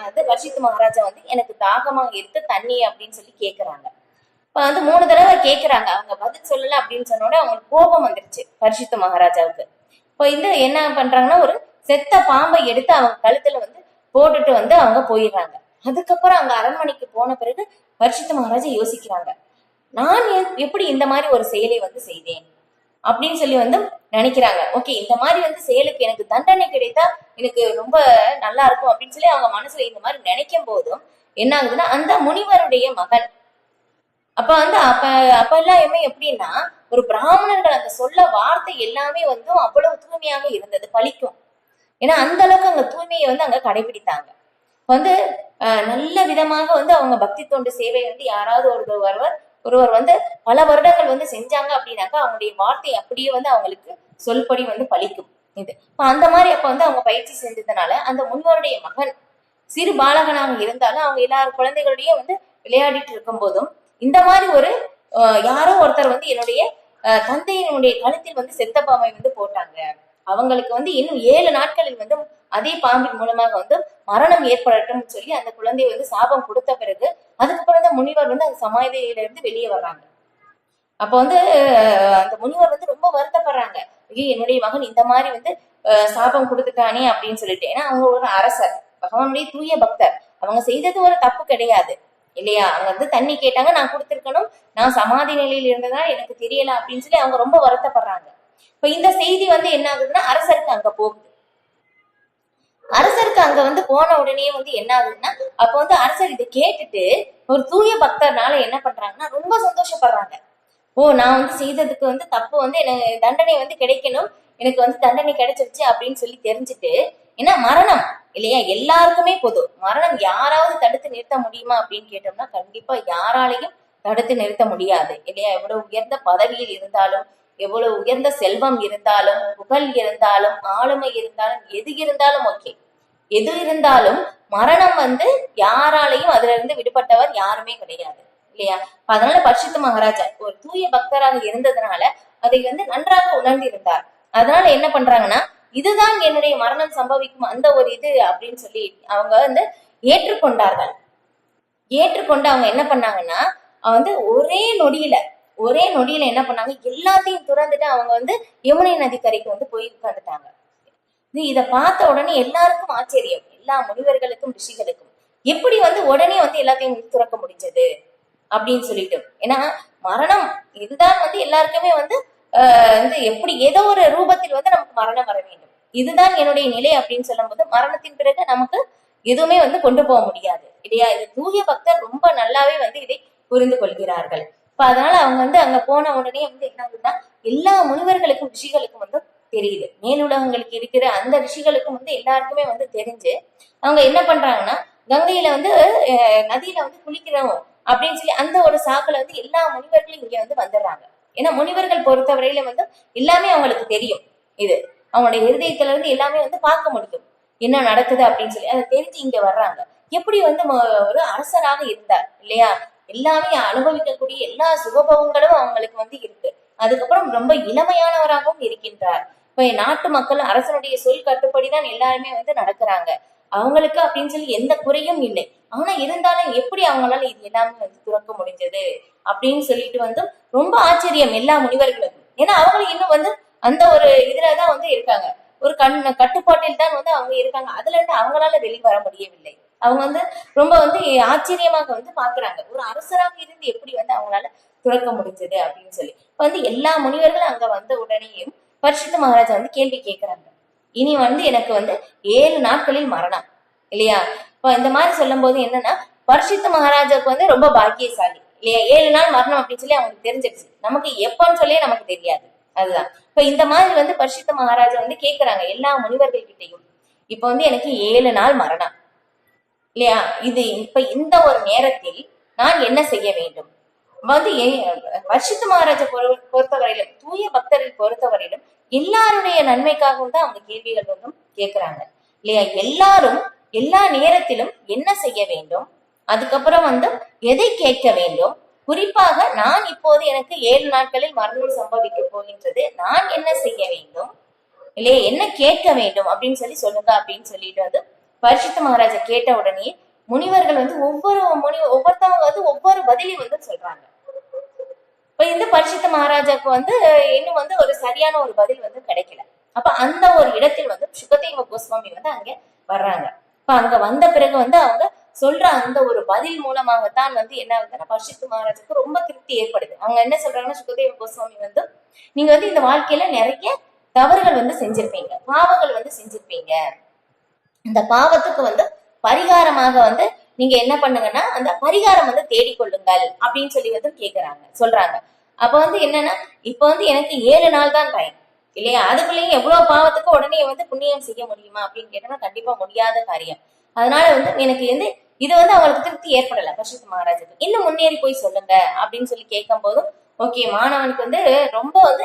அது பரீட்சித் மகாராஜா வந்து எனக்கு தாகமாக இருக்கு தண்ணி அப்படின்னு சொல்லி கேக்குறாங்க. இப்ப வந்து 3 தடவை கேக்குறாங்க, அவங்க பதில் சொல்லல அப்படின்னு சொன்ன உடனே அவங்களுக்கு கோபம் வந்துருச்சு பரீட்சித் மகாராஜாவுக்கு. இப்ப இந்த என்ன பண்றாங்கன்னா ஒரு செத்த பாம்பை எடுத்து அவங்க கழுத்துல வந்து போட்டுட்டு வந்து அவங்க போயிடுறாங்க. அதுக்கப்புறம் அங்க அரண்மனைக்கு போன பிறகு பரீட்சித் மகாராஜா யோசிக்கிறாங்க, நான் எப்படி இந்த மாதிரி ஒரு செயலை வந்து செய்தேன் அப்படின்னு சொல்லி வந்து நினைக்கிறாங்க. ஓகே, இந்த மாதிரி வந்து செயலுக்கு எனக்கு தண்டனை கிடைத்தா எனக்கு ரொம்ப நல்லா இருக்கும் அப்படின்னு சொல்லி அவங்க மனசுல இந்த மாதிரி நினைக்கும் போதும் என்ன ஆகுதுன்னா, அந்த முனிவருடைய மகன் அப்ப எல்லாமே எப்படின்னா ஒரு பிராமணர்கள் அந்த சொல்ல வார்த்தை எல்லாமே வந்து அவ்வளவு தூய்மையாக இருந்தது, பழிக்கும். ஏன்னா அந்த அளவுக்கு அங்க தூய்மையை வந்து அங்க கடைபிடித்தாங்க. வந்து நல்ல விதமாக வந்து அவங்க பக்தி தொண்டு சேவை வந்து யாராவது ஒருவர் வந்து பல வருடங்கள் வந்து செஞ்சாங்க அப்படின்னாக்கா அவங்களுடைய வார்த்தை அப்படியே வந்து அவங்களுக்கு சொல்படி வந்து பழிக்கும். இது அந்த மாதிரி அப்ப வந்து அவங்க பயிற்சி செஞ்சதுனால அந்த முனிவருடைய மகன் சிறு பாலகனாக இருந்தாலும் அவங்க எல்லாரும் குழந்தைகளுடைய வந்து விளையாடிட்டு இருக்கும் போதும் இந்த மாதிரி ஒரு யாரோ ஒருத்தர் வந்து என்னுடைய தந்தையினுடைய கழுத்தில் வந்து செத்த பாம்பை வந்து போட்டாங்க, அவங்களுக்கு வந்து இன்னும் 7 நாட்களில் வந்து அதே பாம்பின் மூலமாக வந்து மரணம் ஏற்படட்டும் சொல்லி அந்த குழந்தை வந்து சாபம் கொடுத்த பிறகு அதுக்கப்புறம் தான் முனிவர் வந்து அந்த சமாதியில இருந்து வெளியே வர்றாங்க. அப்ப வந்து அந்த முனிவர் வந்து ரொம்ப வருத்தப்படுறாங்க, ஐயோ என்னுடைய மகன் இந்த மாதிரி வந்து சாபம் கொடுத்துட்டானே அப்படின்னு சொல்லிட்டு. ஏன்னா அவங்க ஒரு அரசர், பகவானுடைய தூய பக்தர், அவங்க செய்தது ஒரு தப்பு கிடையாது இல்லையா. அவங்க வந்து தண்ணி கேட்டாங்க, நான் கொடுத்திருக்கணும், நான் சமாதி நிலையில் இருந்ததுனால எனக்கு தெரியல அப்படின்னு சொல்லி அவங்க ரொம்ப வருத்தப்படுறாங்க. இப்ப இந்த செய்தி வந்து என்ன ஆகுதுன்னா அரசருக்கு அங்க போகுது. அரசருக்கு அங்க வந்து போன உடனே வந்து என்ன ஆகுதுன்னா அப்ப வந்து அரசர் இதை கேட்டுட்டு ஒரு தூய பக்தர்னால என்ன பண்றாங்கன்னா ரொம்ப சந்தோஷப்படுறாங்க. ஓ, நான் வந்து செய்ததுக்கு வந்து தப்பு வந்து எனக்கு தண்டனை வந்து கிடைக்கணும், எனக்கு வந்து தண்டனை கிடைச்சிருச்சு அப்படின்னு சொல்லி தெரிஞ்சுட்டு, ஏன்னா மரணம் இல்லையா எல்லாருக்குமே பொது, மரணம் யாராவது தடுத்து நிறுத்த முடியுமா அப்படின்னு கேட்டோம்னா கண்டிப்பா யாராலையும் தடுத்து நிறுத்த முடியாது இல்லையா. எவ்வளவு உயர்ந்த பதவியில் இருந்தாலும், எவ்வளவு உயர்ந்த செல்வம் இருந்தாலும், புகழ் இருந்தாலும், ஆளுமை இருந்தாலும், எது இருந்தாலும் ஓகே, எது இருந்தாலும் மரணம் வந்து யாராலையும் அதுல இருந்து விடுபட்டவர் யாருமே கிடையாது இல்லையா. அதனால பரீட்சித் மகாராஜா ஒரு தூய பக்தராக இருந்ததுனால அதை வந்து நன்றாக உணர்ந்து இருந்தார். அதனால என்ன பண்றாங்கன்னா இதுதான் என்னுடைய மரணம் சம்பவிக்கும் அந்த ஒரு இது அப்படின்னு சொல்லி அவங்க வந்து ஏற்றுக்கொண்டார்கள். ஏற்றுக்கொண்டு அவங்க என்ன பண்ணாங்கன்னா வந்து ஒரே நொடியில என்ன பண்ணாங்க, எல்லாத்தையும் துறந்துட்டு அவங்க வந்து யமுனை நதிக்கரைக்கு வந்து போய் உட்கார்ந்துட்டாங்க. இதை பார்த்த உடனே எல்லாருக்கும் ஆச்சரியம், எல்லா முனிவர்களுக்கும் ரிஷிகளுக்கும் எப்படி வந்து உடனே வந்து எல்லாத்தையும் துறக்க முடிஞ்சது அப்படின்னு சொல்லிட்டு. ஏன்னா மரணம் இதுதான் வந்து எல்லாருக்குமே வந்து எப்படி ஏதோ ஒரு ரூபத்தில் வந்து நமக்கு மரணம் வர வேண்டும், இதுதான் என்னுடைய நிலை அப்படின்னு சொல்லும் போது மரணத்தின் பிறகு நமக்கு எதுவுமே வந்து கொண்டு போக முடியாது இல்லையா. இது தூய பக்தர் ரொம்ப நல்லாவே வந்து இதை புரிந்து கொள்கிறார்கள். இப்ப அதனால அவங்க வந்து அங்க போன உடனே வந்து என்ன ஆகுதுன்னா எல்லா முனிவர்களுக்கும் ரிஷிகளுக்கும் வந்து தெரியுது, மேலுலகங்களுக்கு இருக்கிற அந்த ரிஷிகளுக்கும் வந்து எல்லாருக்குமே வந்து தெரிஞ்சு அவங்க என்ன பண்றாங்கன்னா கங்கையில வந்து நதியில வந்து குளிக்கிறோம் அப்படின்னு சொல்லி அந்த ஒரு சாக்குல வந்து எல்லா முனிவர்களும் இங்க வந்து வந்துடுறாங்க. ஏன்னா முனிவர்கள் பொறுத்தவரையில வந்து எல்லாமே அவங்களுக்கு தெரியும், இது அவங்களுடைய இருதயத்துல இருந்து எல்லாமே வந்து பார்க்க முடியும் என்ன நடக்குது அப்படின்னு சொல்லி அதை தெரிஞ்சு இங்க வர்றாங்க. எப்படி வந்து ஒரு அரசராக இருந்தார் இல்லையா, எல்லாமே அனுபவிக்கக்கூடிய எல்லா சுகபவங்களும் அவங்களுக்கு வந்து இருக்கு. அதுக்கப்புறம் ரொம்ப இளமையானவராகவும் இருக்கின்றார். இப்ப நாட்டு மக்கள் அரசனுடைய சொல் கட்டுப்படிதான் எல்லாருமே வந்து நடக்கிறாங்க, அவங்களுக்கு அப்படின்னு சொல்லி எந்த குறையும் இல்லை. ஆனா இருந்தாலும் எப்படி அவங்களால இது எல்லாமே வந்து துறக்க முடிஞ்சது அப்படின்னு சொல்லிட்டு வந்து ரொம்ப ஆச்சரியம் எல்லா முனிவர்களுக்கும். ஏன்னா அவங்களுக்கு இன்னும் வந்து அந்த ஒரு இதுலதான் வந்து இருக்காங்க, ஒரு கட்டுப்பாட்டில் தான் வந்து அவங்க இருக்காங்க, அதுல இருந்து அவங்களால வெளியே வர முடியவில்லை. அவங்க வந்து ரொம்ப வந்து ஆச்சரியமாக வந்து பாக்குறாங்க, ஒரு அரசராக இருந்து எப்படி வந்து அவங்களால துறக்க முடிஞ்சது அப்படின்னு சொல்லி. இப்ப வந்து எல்லா முனிவர்களும் அங்க வந்த உடனேயும் பரீட்சித் மகாராஜா வந்து கேள்வி கேட்கிறாங்க, இனி வந்து எனக்கு வந்து 7 நாட்களில் மரணம் இல்லையா. இப்ப இந்த மாதிரி சொல்லும் போது என்னன்னா பரீட்சித் மகாராஜாவுக்கு வந்து ரொம்ப பாக்கியசாலி இல்லையா, 7 நாள் மரணம் அப்படின்னு சொல்லி அவங்களுக்கு தெரிஞ்சிருச்சு, நமக்கு எப்பன்னு சொல்லியே நமக்கு தெரியாது. அதுதான் இப்ப இந்த மாதிரி வந்து பரீட்சித் மகாராஜா வந்து கேட்கிறாங்க எல்லா முனிவர்கள் கிட்டையும், இப்ப வந்து எனக்கு 7 நாள் மரணம் இல்லையா, இது இப்ப இந்த ஒரு நேரத்தில் நான் என்ன செய்ய வேண்டும் வந்து பரீட்சித் மகாராஜா பொறுத்தவரையிலும் தூய பக்தரை பொறுத்தவரையிலும் எல்லாருடைய நன்மைக்காகவும் தான் அவங்க கேள்விகள் வந்து கேட்கிறாங்க இல்லையா. எல்லாரும் எல்லா நேரத்திலும் என்ன செய்ய வேண்டும், அதுக்கப்புறம் வந்து எதை கேட்க வேண்டும், குறிப்பாக நான் இப்போது எனக்கு 7 நாட்களில் மரணம் சம்பவிக்க போகின்றது, நான் என்ன செய்ய வேண்டும், இல்லையே என்ன கேட்க வேண்டும் அப்படின்னு சொல்லி சொல்லுங்க அப்படின்னு சொல்லிட்டு வந்து பரீட்சித் மகாராஜா கேட்ட உடனே முனிவர்கள் வந்து ஒவ்வொருத்தவங்க வந்து ஒவ்வொரு பதிலையும் வந்து சொல்றாங்க. இப்ப இந்த பரீட்சித் மகாராஜாக்கு வந்து இன்னும் வந்து ஒரு சரியான ஒரு பதில் வந்து கிடைக்கல. அப்ப அந்த ஒரு இடத்தில் வந்து சுகதேவ கோஸ்வாமி வந்து அங்க வர்றாங்க. இப்ப அங்க வந்த பிறகு வந்து அவங்க சொல்ற அந்த ஒரு பதில் மூலமாகத்தான் வந்து என்ன ஆகுதுன்னா பரீட்சித் மகாராஜுக்கு ரொம்ப திருப்தி ஏற்படுது. அவங்க என்ன சொல்றாங்கன்னா, சுகதேவ கோஸ்வாமி வந்து நீங்க வந்து இந்த வாழ்க்கையில நிறைய தவறுகள் வந்து செஞ்சிருப்பீங்க, பாவங்கள் வந்து செஞ்சிருப்பீங்க. இந்த பாவத்துக்கு வந்து பரிகாரமாக வந்து நீங்க என்ன பண்ணுங்கன்னா அந்த பரிகாரம் வந்து தேடிக்கொள்ளுங்கள் அப்படின்னு சொல்லி வந்து சொல்றாங்க. அப்ப வந்து என்னன்னா, இப்ப வந்து எனக்கு 7 நாள் தான் டைம் இல்லையா, அதுக்குள்ளேயும் எவ்வளவு பாவத்துக்கு உடனே வந்து புண்ணியம் செய்ய முடியுமா அப்படின்னு கேட்டோம்னா கண்டிப்பா முடியாத காரியம். அதனால வந்து எனக்கு வந்து இது வந்து அவங்களுக்கு திருப்தி ஏற்படல பரீட்சித் மகாராஜுக்கு. இன்னும் முன்னேறி போய் சொல்லுங்க அப்படின்னு சொல்லி கேட்கும் போதும் ஓகே, மாணவனுக்கு வந்து ரொம்ப வந்து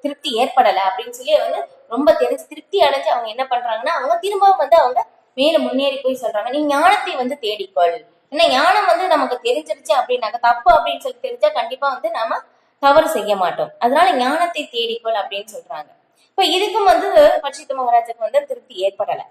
திருப்தி ஏற்படல அப்படின்னு சொல்லி வந்து ரொம்ப திருப்தி அடைஞ்சு அவங்க என்ன பண்றாங்கன்னா, அவங்க திரும்பவும் வந்து அவங்க மேல முன்னேறி போய் சொல்றாங்க, நீ ஞானத்தை வந்து தேடிக்கொள். ஏன்னா ஞானம் வந்து நமக்கு தெரிஞ்சிருச்சு அப்படின்னாக்க தப்பு அப்படின்னு சொல்லி தெரிஞ்சா கண்டிப்பா வந்து நாம தவறு செய்ய மாட்டோம். அதனால ஞானத்தை தேடிக்கொள் அப்படின்னு சொல்றாங்க. இப்ப இதுக்கும் வந்து பரீட்சித் மகாராஜுக்கு வந்து திருப்தி ஏற்படல.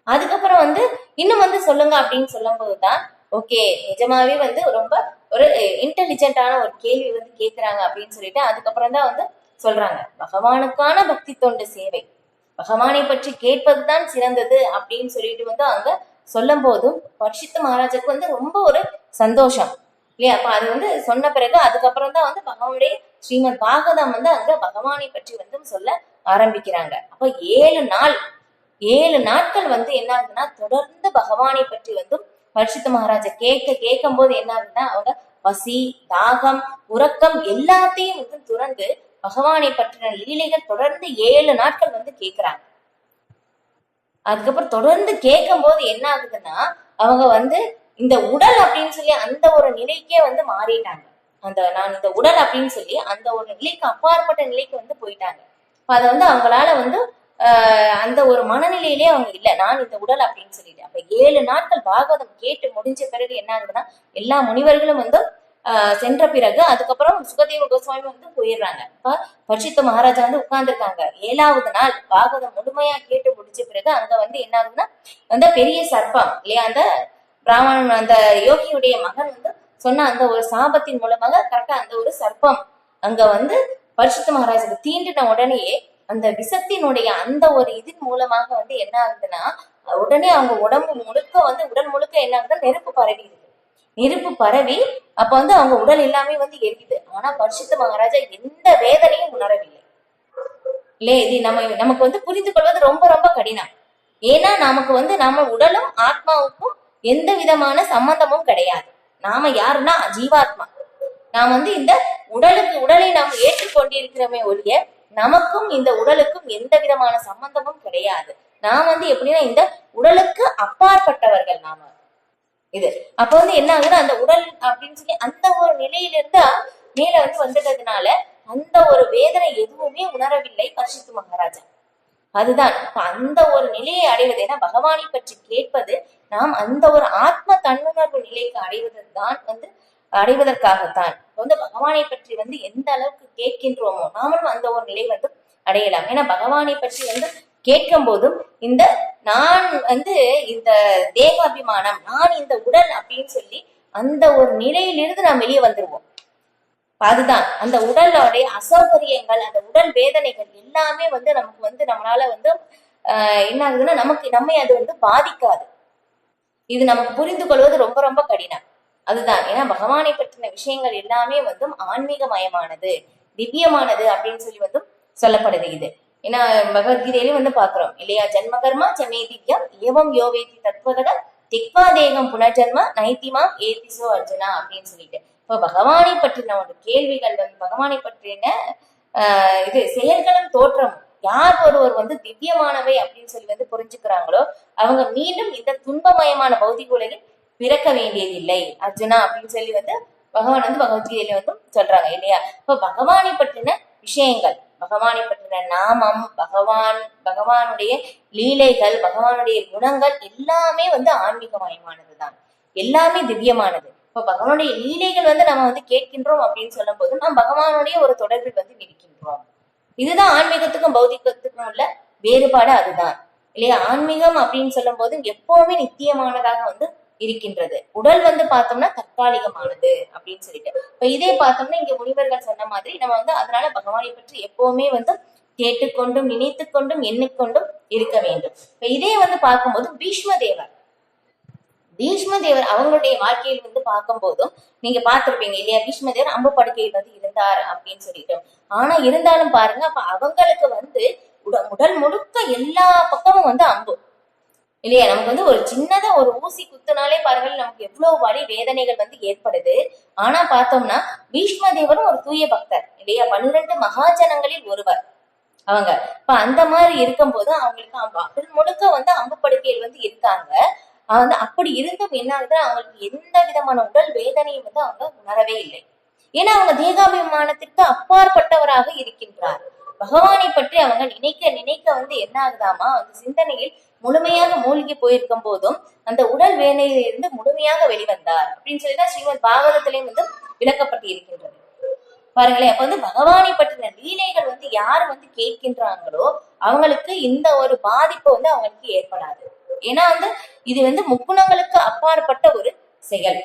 அதுக்கப்புறம் வந்து இன்னும் வந்து சொல்லுங்க அப்படின்னு சொல்லும் போதுதான் ஓகே, நிஜமாவே வந்து ரொம்ப ஒரு இன்டெலிஜென்டான ஒரு கேள்வி வந்து கேட்கிறாங்க அப்படின்னு சொல்லிட்டு அதுக்கப்புறம் தான் வந்து சொல்றாங்க, பகவானுக்கான பக்தி தொண்டு சேவை, பகவானை பற்றி கேட்பதுதான் சிறந்தது அப்படின்னு சொல்லிட்டு வந்து அங்க சொல்லும் போதும் பரீட்சித் மகாராஜுக்கு வந்து ரொம்ப ஒரு சந்தோஷம் இல்லையா. அப்ப அது வந்து சொன்ன பிறகு அதுக்கப்புறம் தான் வந்து பகவானுடைய ஸ்ரீமத் பாகவதம் வந்து அங்க பகவானை பற்றி வந்து சொல்ல ஆரம்பிக்கிறாங்க. அப்ப 7 நாட்கள் வந்து என்ன ஆகுதுன்னா தொடர்ந்து பகவானை பற்றி வந்து பரீட்சித் மகாராஜா கேட்கும் போது என்ன ஆகுதுன்னா அவங்க பசி, தாகம், உறக்கம் எல்லாத்தையும் வந்து துறந்து பகவானை பற்றின லீலைகள் தொடர்ந்து 7 நாட்கள் வந்து கேட்கிறாங்க. அதுக்கப்புறம் தொடர்ந்து கேட்கும் போது என்ன ஆகுதுன்னா அவங்க வந்து இந்த உடல் அப்படின்னு சொல்லி அந்த ஒரு நிலைக்கே வந்து மாறிட்டாங்க. நான் இந்த உடல் அப்படின்னு சொல்லி அந்த ஒரு நிலைக்கு அப்பாற்பட்ட நிலைக்கு வந்து போயிட்டாங்க. அதை வந்து அவங்களால வந்து அந்த ஒரு மனநிலையிலே அவங்க இல்ல, நான் இந்த உடல் அப்படின்னு சொல்லிட்டு. அப்ப 7 நாட்கள் பாகவதம் கேட்டு முடிஞ்ச பிறகு என்ன ஆகுதுன்னா எல்லா முனிவர்களும் வந்து சென்ற பிறகு அதுக்கப்புறம் சுகதேவ கோஸ்வாமி வந்து போயிடுறாங்க. இப்ப பரீட்சித் மகாராஜா வந்து உட்கார்ந்துருக்காங்க. 7வது நாள் பாகவதம் முழுமையா கேட்டு முடிச்ச பிறகு அங்க வந்து என்ன ஆகுதுன்னா அந்த பெரிய சர்ப்பம் இல்லையா, அந்த பிராமணன் அந்த யோகியுடைய மகன் வந்து சொன்ன அந்த ஒரு சாபத்தின் மூலமாக கரெக்டா அந்த ஒரு சர்ப்பம் அங்க வந்து பரீட்சித் மகாராஜுக்கு தீண்டின உடனேயே அந்த விஷத்தினுடைய அந்த ஒரு இதன் மூலமாக வந்து என்ன ஆகுதுன்னா உடனே அவங்க உடல் முழுக்க என்ன ஆகுதுன்னா நெருப்பு பரவி அப்ப வந்து அவங்க உடல் எல்லாமே வந்து எரியுது. ஆனா பரீட்சித் மகாராஜா எந்த வேதனையும் உணரவில்லை இல்லையே. இது நமக்கு வந்து புரிந்து கொள்வது ரொம்ப ரொம்ப கடினம். ஏன்னா நமக்கு வந்து நம்ம உடலும் ஆத்மாவுக்கும் எந்த விதமான சம்பந்தமும் கிடையாது. நாம யாருன்னா ஜீவாத்மா. நாம் வந்து இந்த உடலை நாம் ஏற்றுக்கொண்டிருக்கிறோமே ஒழிய நமக்கும் இந்த உடலுக்கும் எந்த விதமான சம்பந்தமும் கிடையாது. நாம் வந்து எப்படின்னா இந்த உடலுக்கு அப்பாற்பட்டவர்கள் நாம. இது அப்ப வந்து என்ன ஆகுதுன்னா அந்த உடல் அப்படின்னு சொல்லி அந்த ஒரு நிலையிலிருந்து மேல வந்து வந்ததுனால அந்த ஒரு வேதனை எதுவுமே உணரவில்லை பரீட்சித் மகாராஜா. அதுதான் அந்த ஒரு நிலையை அடைவது. ஏன்னா பகவானை பற்றி கேட்பது நாம் அந்த ஒரு ஆத்ம தன்னுணர்வு நிலைக்கு அடைவதற்காகத்தான். வந்து பகவானை பற்றி வந்து எந்த அளவுக்கு கேட்கின்றோமோ நாமளும் அந்த ஒரு நிலை வந்து அடையலாம். ஏன்னா பகவானை பற்றி வந்து கேட்கும் போதும் நான் வந்து இந்த தேகாபிமானம், நான் இந்த உடல் அப்படின்னு சொல்லி அந்த ஒரு நிலையிலிருந்து நாம் வெளியே வந்துருவோம். அதுதான் அந்த உடலோடைய அசௌகரியங்கள், அந்த உடல் வேதனைகள் எல்லாமே வந்து நமக்கு வந்து நம்மளால வந்து என்ன ஆகுதுன்னா நம்மை அது வந்து பாதிக்காது. இது நமக்கு புரிந்து கொள்வது ரொம்ப ரொம்ப கடினம். அதுதான் ஏன்னா பகவானை பற்றின விஷயங்கள் எல்லாமே வந்து ஆன்மீகமயமானது, திவ்யமானது அப்படின்னு சொல்லி வந்து சொல்லப்படுது. இது ஏன்னா பகவத்கீதையிலே வந்து பாக்குறோம் இல்லையா, ஜன்மகர்மா சமே திவ்யம் ஏவம் யோவேதி தத்வதகம் திக்வா தேகம் புனர்ஜன்மா நைத்திமாம் ஏதிசோ அர்ஜுனா அப்படின்னு சொல்லிட்டு. இப்ப பகவானை பற்றின ஒரு கேள்விகள் வந்து பகவானை பற்றின செயல்களும் தோற்றமும் யார் ஒருவர் வந்து திவ்யமானவை அப்படின்னு சொல்லி வந்து புரிஞ்சுக்கிறாங்களோ அவங்க மீண்டும் இந்த துன்பமயமான பௌதிக உலகில் பிறக்க வேண்டியதில்லை அர்ஜுனா அப்படின்னு சொல்லி வந்து பகவான் வந்து பகவத்கீதையில வந்து சொல்றாங்க இல்லையா. இப்ப பகவானை பற்றின விஷயங்கள், பகவானை பற்றின நாமம், பகவானுடைய லீலைகள், பகவானுடைய குணங்கள் எல்லாமே வந்து ஆன்மீகமயமானதுதான், எல்லாமே திவ்யமானது. இப்ப பகவானுடைய லீலைகள் வந்து நம்ம வந்து கேட்கின்றோம் அப்படின்னு சொல்லும் போது நாம் பகவானுடைய ஒரு தொடர்பில் வந்து இருக்கின்றோம். இதுதான் ஆன்மீகத்துக்கும் பௌதிகத்துக்கும் உள்ள வேறுபாடு அதுதான் இல்லையா. ஆன்மீகம் அப்படின்னு சொல்லும் போது எப்பவுமே நித்தியமானதாக வந்து இருக்கின்றது. உடல் வந்து பார்த்தோம்னா தற்காலிகமானது அப்படின்னு சொல்லிட்டு இப்ப இதே பார்த்தோம்னா இங்க முனிவர்கள் சொன்ன மாதிரி நம்ம வந்து அதனால பகவானை பற்றி எப்பவுமே வந்து கேட்டுக்கொண்டும் நினைத்து கொண்டும் எண்ணிக்கொண்டும் இருக்க வேண்டும். இப்ப இதே வந்து பார்க்கும்போது பீஷ்மதேவர் அவங்களுடைய வாழ்க்கையில் வந்து பார்க்கும் போதும் நீங்க பார்த்திருப்பீங்க இல்லையா. பீஷ்மதேவர் அம்பு படுக்கையில் வந்து இருந்தார் அப்படின்னு சொல்லிட்டு. ஆனா இருந்தாலும் பாருங்க, அப்ப அவங்களுக்கு வந்து உடல் முழுக்க எல்லா பக்கமும் வந்து அம்பு இல்லையா. நமக்கு வந்து ஒரு சின்னதா ஒரு ஊசி குத்துனாலே பாருங்கள் நமக்கு எவ்வளவு வலி வேதனைகள் வந்து ஏற்படுது. ஆனா பார்த்தோம்னா பீஷ்மதேவரும் ஒரு தூய பக்தர் இல்லையா. 12 மகாஜனங்களில் ஒருவர் அவங்க. இப்ப அந்த மாதிரி இருக்கும் போது அவங்களுக்கு உடல் முழுக்க வந்து அம்பு படுக்கையில் வந்து இருக்காங்க. வந்து அப்படி இருந்தும் என்ன ஆகுது, அவங்களுக்கு எந்த விதமான உடல் வேதனையும் வந்து அவங்க உணரவே இல்லை. ஏன்னா அவங்க தேகாபிமானத்திற்கு அப்பாற்பட்டவராக இருக்கின்றார். பகவானை பற்றி அவங்க நினைக்க நினைக்க வந்து என்ன ஆகுதாமா, அந்த சிந்தனையில் முழுமையாக மூழ்கி போயிருக்கும் போதும் அந்த உடல் வேதனையிலிருந்து முழுமையாக வெளிவந்தார் அப்படின்னு சொல்லிதான் ஸ்ரீமத் பாகவதத்திலையும் வந்து விளக்கப்பட்டு இருக்கின்றது. பாருங்களேன், அப்ப வந்து பகவானை பற்றின லீலைகள் வந்து யாரு வந்து கேட்கின்றாங்களோ அவங்களுக்கு இந்த ஒரு பாதிப்பு வந்து அவங்களுக்கு ஏற்படாது. ஏன்னா வந்து இது வந்து முக்குணங்களுக்கு அப்பாற்பட்ட ஒரு செயல்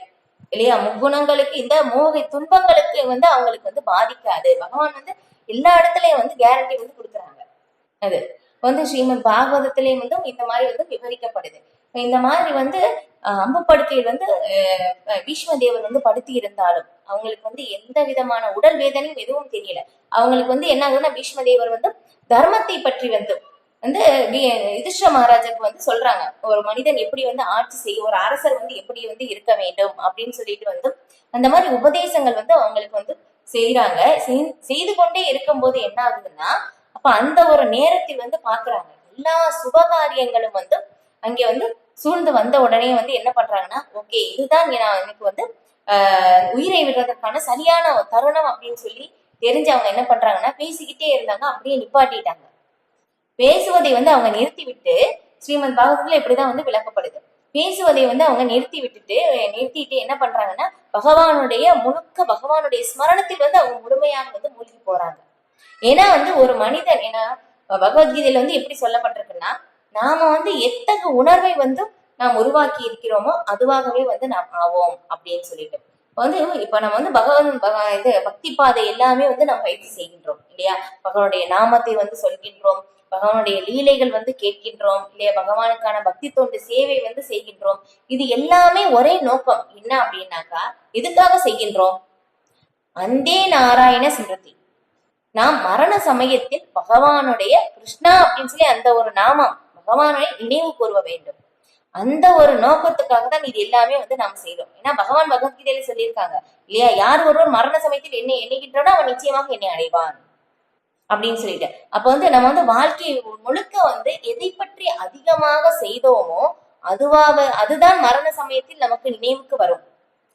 இல்லையா. முக்குணங்களுக்கு இந்த மோக துன்பங்களுக்கு வந்து அவங்களுக்கு வந்து பாதிக்காது. பகவான் வந்து எல்லா இடத்துலயும் வந்து கேரண்டி வந்து கொடுக்குறாங்க. அது வந்து ஸ்ரீமத் பாகவதத்திலையும் வந்து இந்த மாதிரி வந்து விவரிக்கப்படுது. இந்த மாதிரி வந்து அம்பு படுக்கையில் வந்து பீஷ்மதேவர் வந்து படுத்தி இருந்தாலும் அவங்களுக்கு வந்து எந்த விதமான உடல் வேதனையும் எதுவும் தெரியல. அவங்களுக்கு வந்து என்ன ஆகுதுன்னா, பீஷ்மதேவர் வந்து தர்மத்தை பற்றி வந்து யுதிஷ்டிர மகாராஜாக்கு வந்து சொல்றாங்க, ஒரு மனிதன் எப்படி வந்து ஆட்சி செய்ய, ஒரு அரசர் வந்து எப்படி வந்து இருக்க வேண்டும் அப்படின்னு சொல்லிட்டு வந்து அந்த மாதிரி உபதேசங்கள் வந்து அவங்களுக்கு வந்து செய்யறாங்க. செய்து கொண்டே இருக்கும் போது என்ன ஆகுதுன்னா, அப்ப அந்த ஒரு நேரத்தில் வந்து பாக்குறாங்க எல்லா சுபகாரியங்களும் வந்து அங்கே வந்து சூழ்ந்து வந்த உடனே வந்து என்ன பண்றாங்கன்னா, ஓகே இதுதான் எனக்கு வந்து உயிரை விடுறதுக்கான சரியான தருணம் அப்படின்னு சொல்லி தெரிஞ்சு அவங்க என்ன பண்றாங்கன்னா, பேசிக்கிட்டே இருந்தாங்க, அப்படியே நிப்பாட்டிட்டாங்க. பேசுவதை வந்து அவங்க நிறுத்தி விட்டு, ஸ்ரீமத் பாகவதத்துல இப்படிதான் வந்து விளக்கப்படுது. பேசுவதை வந்து அவங்க நிறுத்திட்டு என்ன பண்றாங்கன்னா, பகவானுடைய ஸ்மரணத்தில் வந்து அவங்க முழுமையாக வந்து மூழ்கி போறாங்க. ஏன்னா வந்து ஒரு மனிதன், ஏன்னா பகவத்கீதையில வந்து எப்படி சொல்லப்பட்டிருக்குன்னா, நாம வந்து எத்தகைய உணர்வை வந்து நாம் உருவாக்கி இருக்கிறோமோ அதுவாகவே வந்து நாம் ஆவோம் அப்படின்னு சொல்லிட்டு வந்து இப்ப நம்ம வந்து இது பக்தி பாதை எல்லாமே வந்து நாம் பயிற்சி செய்கின்றோம் இல்லையா. பகவானுடைய நாமத்தை வந்து சொல்கின்றோம், பகவானுடைய லீலைகள் வந்து கேட்கின்றோம் இல்லையா, பகவானுக்கான பக்தி தொண்டு சேவை வந்து செய்கின்றோம். இது எல்லாமே ஒரே நோக்கம் என்ன அப்படின்னாக்கா, எதுக்காக செய்கின்றோம்? அந்தே நாராயண ஸ்மிருதி. நாம் மரண சமயத்தில் பகவானுடைய கிருஷ்ணா அப்படின்னு சொல்லி அந்த ஒரு நாமம் பகவானை நினைவு கூறுவ வேண்டும். அந்த ஒரு நோக்கத்துக்காக தான் இது எல்லாமே வந்து நாம் செய்யறோம். ஏன்னா பகவான் பகவத்கீதையில சொல்லியிருக்காங்க இல்லையா, யார் ஒருவர் மரண சமயத்தில் என்னை எண்ணுகின்றனோ அவன் நிச்சயமாக என்னை அடைவான் அப்படின்னு சொல்லிட்டு. அப்ப வந்து நம்ம வந்து வாழ்க்கை முழுக்க வந்து எதை பற்றி அதிகமாக செய்தோமோ அதுதான் மரண சமயத்தில் நமக்கு நினைவுக்கு வரும்.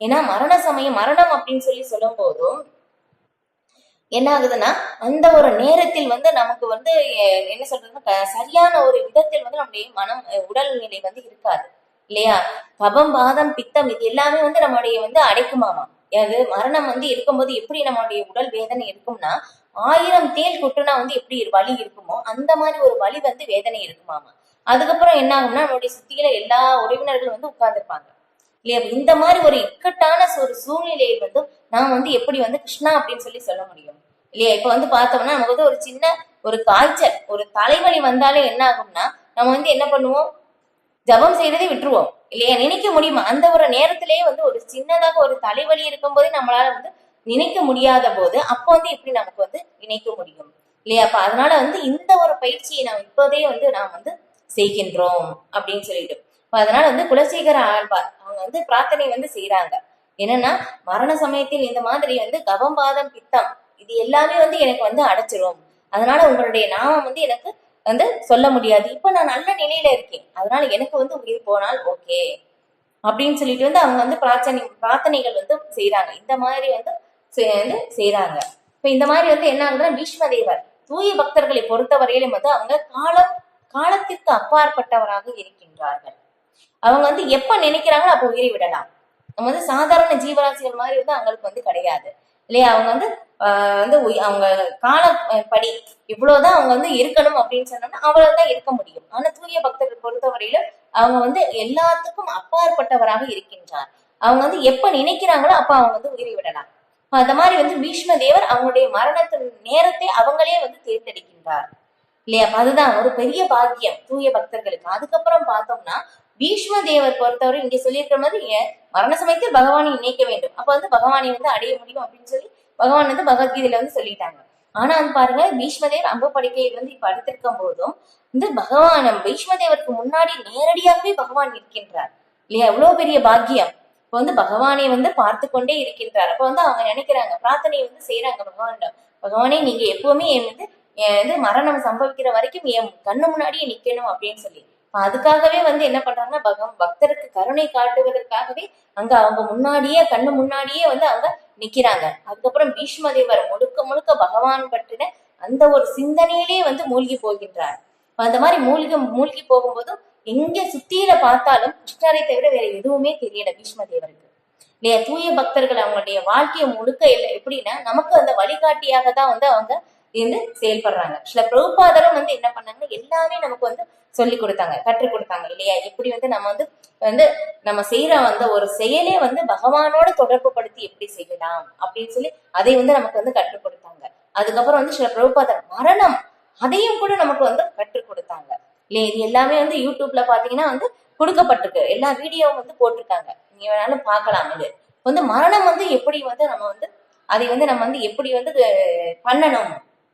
ஏன்னா மரணம் அப்படின்னு சொல்லி சொல்லும் போதும் என்ன ஆகுதுன்னா, அந்த ஒரு நேரத்தில் வந்து நமக்கு வந்து என்ன சொல்றதுன்னா, சரியான ஒரு விதத்தில் வந்து நம்முடைய உடல்நிலை வந்து இருக்காது இல்லையா. கபம் பாதம் பித்தம் இது எல்லாமே வந்து நம்மளுடைய வந்து அடைக்குமாமா. அது மரணம் வந்து இருக்கும்போது எப்படி நம்மளுடைய உடல் வேதனை இருக்கும்னா, 1000 தேள் கொட்டுனா வந்து எப்படி வலி இருக்குமோ அந்த மாதிரி ஒரு வலி வந்து வேதனை இருக்குமாமா. அதுக்கப்புறம் என்ன ஆகும்னா, நம்மளுடைய சுத்தியில எல்லா உறவினர்களும் வந்து உட்கார்ந்துருப்பாங்க இல்லையா. இந்த மாதிரி ஒரு இக்கட்டான ஒரு சூழ்நிலையை வந்து நாம் வந்து எப்படி வந்து கிருஷ்ணா அப்படின்னு சொல்லி சொல்ல முடியும் இல்லையா. இப்ப வந்து பார்த்தோம்னா நமக்கு வந்து ஒரு சின்ன ஒரு காய்ச்சல், ஒரு தலைவலி வந்தாலே என்ன ஆகும்னா, நம்ம வந்து என்ன பண்ணுவோம், ஜபம் செய்யறதை விட்டுருவோம் இல்லையா. நினைக்க முடியுமா? அந்த ஒரு நேரத்திலேயே வந்து ஒரு சின்னதாக ஒரு தலைவலி இருக்கும் போதே நம்மளால வந்து நினைக்க முடியாத போது அப்போ வந்து எப்படி நமக்கு வந்து நினைக்க முடியும் இல்லையா. அப்ப அதனால வந்து இந்த ஒரு பயிற்சியை நாம் இப்போதே வந்து நாம் வந்து செய்கின்றோம் அப்படின்னு சொல்லிட்டு. அதனால வந்து குலசேகர ஆழ்வார் அவங்க வந்து பிரார்த்தனை வந்து செய்யறாங்க. என்னன்னா, மரண சமயத்தில் இந்த மாதிரி வந்து கபம் பாதம் பித்தம் இது எல்லாமே வந்து எனக்கு வந்து அடைச்சிரும், அதனால உங்களுடைய நாமம் வந்து எனக்கு வந்து சொல்ல முடியாது, இப்ப நான் நல்ல நிலையில இருக்கேன், அதனால எனக்கு வந்து உயிர் போனால் ஓகே அப்படின்னு சொல்லிட்டு வந்து அவங்க வந்து பிரார்த்தனைகள் வந்து செய்யறாங்க. இந்த மாதிரி வந்து செய்யறாங்க. இப்ப இந்த மாதிரி வந்து என்ன ஆகுதுன்னா, பீஷ்மதேவர் தூய பக்தர்களை பொறுத்தவரையிலும் வந்து அவங்க காலத்திற்கு அப்பாற்பட்டவராக இருக்கின்றார்கள். அவங்க வந்து எப்ப நினைக்கிறாங்களோ அப்ப உயிரை விடலாம். நம்ம வந்து சாதாரண ஜீவராசிகள் மாதிரி வந்து அவங்களுக்கு வந்து கிடையாது இல்லையா. அவங்க வந்து வந்து அவங்க காலப்படி இவ்வளவுதான் அவங்க வந்து இருக்கணும் அப்படின்னு சொன்னோம்னா அவ்வளவுதான் இருக்க முடியும். ஆனா தூய பக்தர்கள் பொறுத்தவரையில அவங்க வந்து எல்லாத்துக்கும் அப்பாற்பட்டவராக இருக்கின்றார். அவங்க வந்து எப்ப நினைக்கிறாங்களோ அப்ப அவங்க வந்து உயிரை விடலாம். அந்த மாதிரி வந்து பீஷ்ம தேவர் அவங்களுடைய மரணத்தின் நேரத்தை அவங்களே வந்து தேர்ந்தெடுக்கின்றார் இல்லையா? அதுதான் ஒரு பெரிய பாக்கியம் தூய பக்தர்களுக்கு. அதுக்கப்புறம் பார்த்தோம்னா பீஷ்ம தேவர் பொறுத்தவரை இங்க சொல்லியிருக்கிற மாதிரி மரண சமயத்தில் பகவானை நினைக்க வேண்டும், அப்ப வந்து பகவானை வந்து அடைய முடியும் அப்படின்னு சொல்லி பகவான் வந்து பகவத்கீதையில வந்து சொல்லிட்டாங்க. ஆனா வந்து பாருங்க, பீஷ்மதேவர் அம்பு படுக்கையில் வந்து இப்ப அடுத்திருக்கும் போதும் இந்த பகவான் பீஷ்மதேவருக்கு முன்னாடி நேரடியாகவே பகவான் இருக்கின்றார் இல்லையா? எவ்வளவு பெரிய பாக்கியம். இப்ப வந்து பகவானை வந்து பார்த்து கொண்டே இருக்கின்றார். அப்ப வந்து அவங்க நினைக்கிறாங்க, பிரார்த்தனை வந்து செய்யறாங்க பகவானிடம், பகவானே நீங்க எப்பவுமே வந்து மரணம் சம்பவிக்கிற வரைக்கும் என் கண்ணு முன்னாடியே நிக்கணும் அப்படின்னு சொல்லி. அதுக்காகவே வந்து என்ன பண்றாங்கன்னா பக்தருக்கு கருணை காட்டுவதற்காகவே அங்க அவங்க முன்னாடியே கண்ணு முன்னாடியே வந்து அவங்க நிக்கிறாங்க. அதுக்கப்புறம் பீஷ்மதேவர் முழுக்க முழுக்க பகவான் பற்றின அந்த ஒரு சிந்தனையிலே வந்து மூழ்கி போகின்றார். அந்த மாதிரி மூழ்கி போகும்போதும் எங்க சுத்தியில பார்த்தாலும் கிருஷ்ணரை தவிர வேற எதுவுமே தெரியல பீஷ்மதேவருக்கு இல்லையா? தூய பக்தர்கள் அவங்களுடைய வாழ்க்கையை முழுக்க எப்படின்னா நமக்கு அந்த வழிகாட்டியாக தான் வந்து அவங்க இருந்து செயல்படுறாங்க. சில பிரபுபாதரும் வந்து என்ன பண்ணாங்கன்னா எல்லாமே நமக்கு வந்து சொல்லி கொடுத்தாங்க, கற்றுக் கொடுத்தாங்க இல்லையா? எப்படி வந்து நம்ம செய்யற அந்த ஒரு செயலே வந்து பகவானோட தொடர்பு படுத்தி எப்படி செய்யலாம் அப்படின்னு சொல்லி அதை வந்து நமக்கு வந்து கற்றுக் கொடுத்தாங்க. அதுக்கப்புறம் வந்து சில பிரபுபாதர் மரணம் அதையும் கூட நமக்கு வந்து கற்றுக் கொடுத்தாங்க இல்லையா? இது எல்லாமே வந்து யூடியூப்ல பாத்தீங்கன்னா வந்து கொடுக்கப்பட்டிருக்கு, எல்லா வீடியோவும் வந்து போட்டிருக்காங்க, நீங்க வேணாலும் பார்க்கலாம். இது வந்து மரணம் வந்து எப்படி வந்து நம்ம வந்து அதை வந்து நம்ம வந்து எப்படி வந்து பண்ணணும்,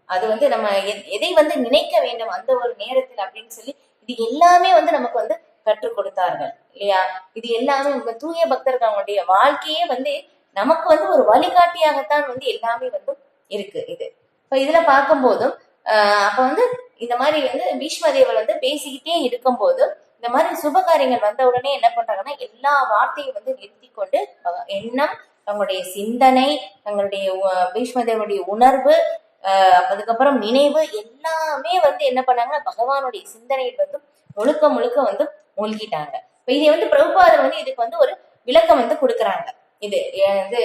அது வந்து நம்ம எதை வந்து நினைக்க வேண்டும் அந்த ஒரு நேரத்தில் அப்படின்னு சொல்லி இது எல்லாமே வந்து நமக்கு வந்து கற்றுக் கொடுத்தார்கள் இல்லையா? இது எல்லாமே தூய பக்தர்கள் அவங்களுடைய வாழ்க்கையே வந்து நமக்கு வந்து ஒரு வழிகாட்டியாகத்தான் வந்து எல்லாமே வந்து இருக்கு. இது இப்ப இதுல பார்க்கும் போதும் அப்ப வந்து இந்த மாதிரி வந்து பீஷ்மதேவர் வந்து பேசிக்கிட்டே இருக்கும் போது இந்த மாதிரி சுப காரியங்கள் வந்த உடனே என்ன பண்றாங்கன்னா எல்லா வார்த்தையும் வந்து நிறுத்தி கொண்டு எண்ணம், தங்களுடைய சிந்தனை, தங்களுடைய பீஷ்மதேவனுடைய உணர்வு, அதுக்கப்புறம் நினைவு எல்லாமே வந்து என்ன பண்ணாங்கன்னா பகவானுடைய சிந்தனையில் வந்து முழுக்க முழுக்க வந்து மூழ்கிட்டாங்க. இப்ப இதை வந்து பிரபுபாதர் வந்து இதுக்கு வந்து ஒரு விளக்கம் வந்து கொடுக்குறாங்க. இது வந்து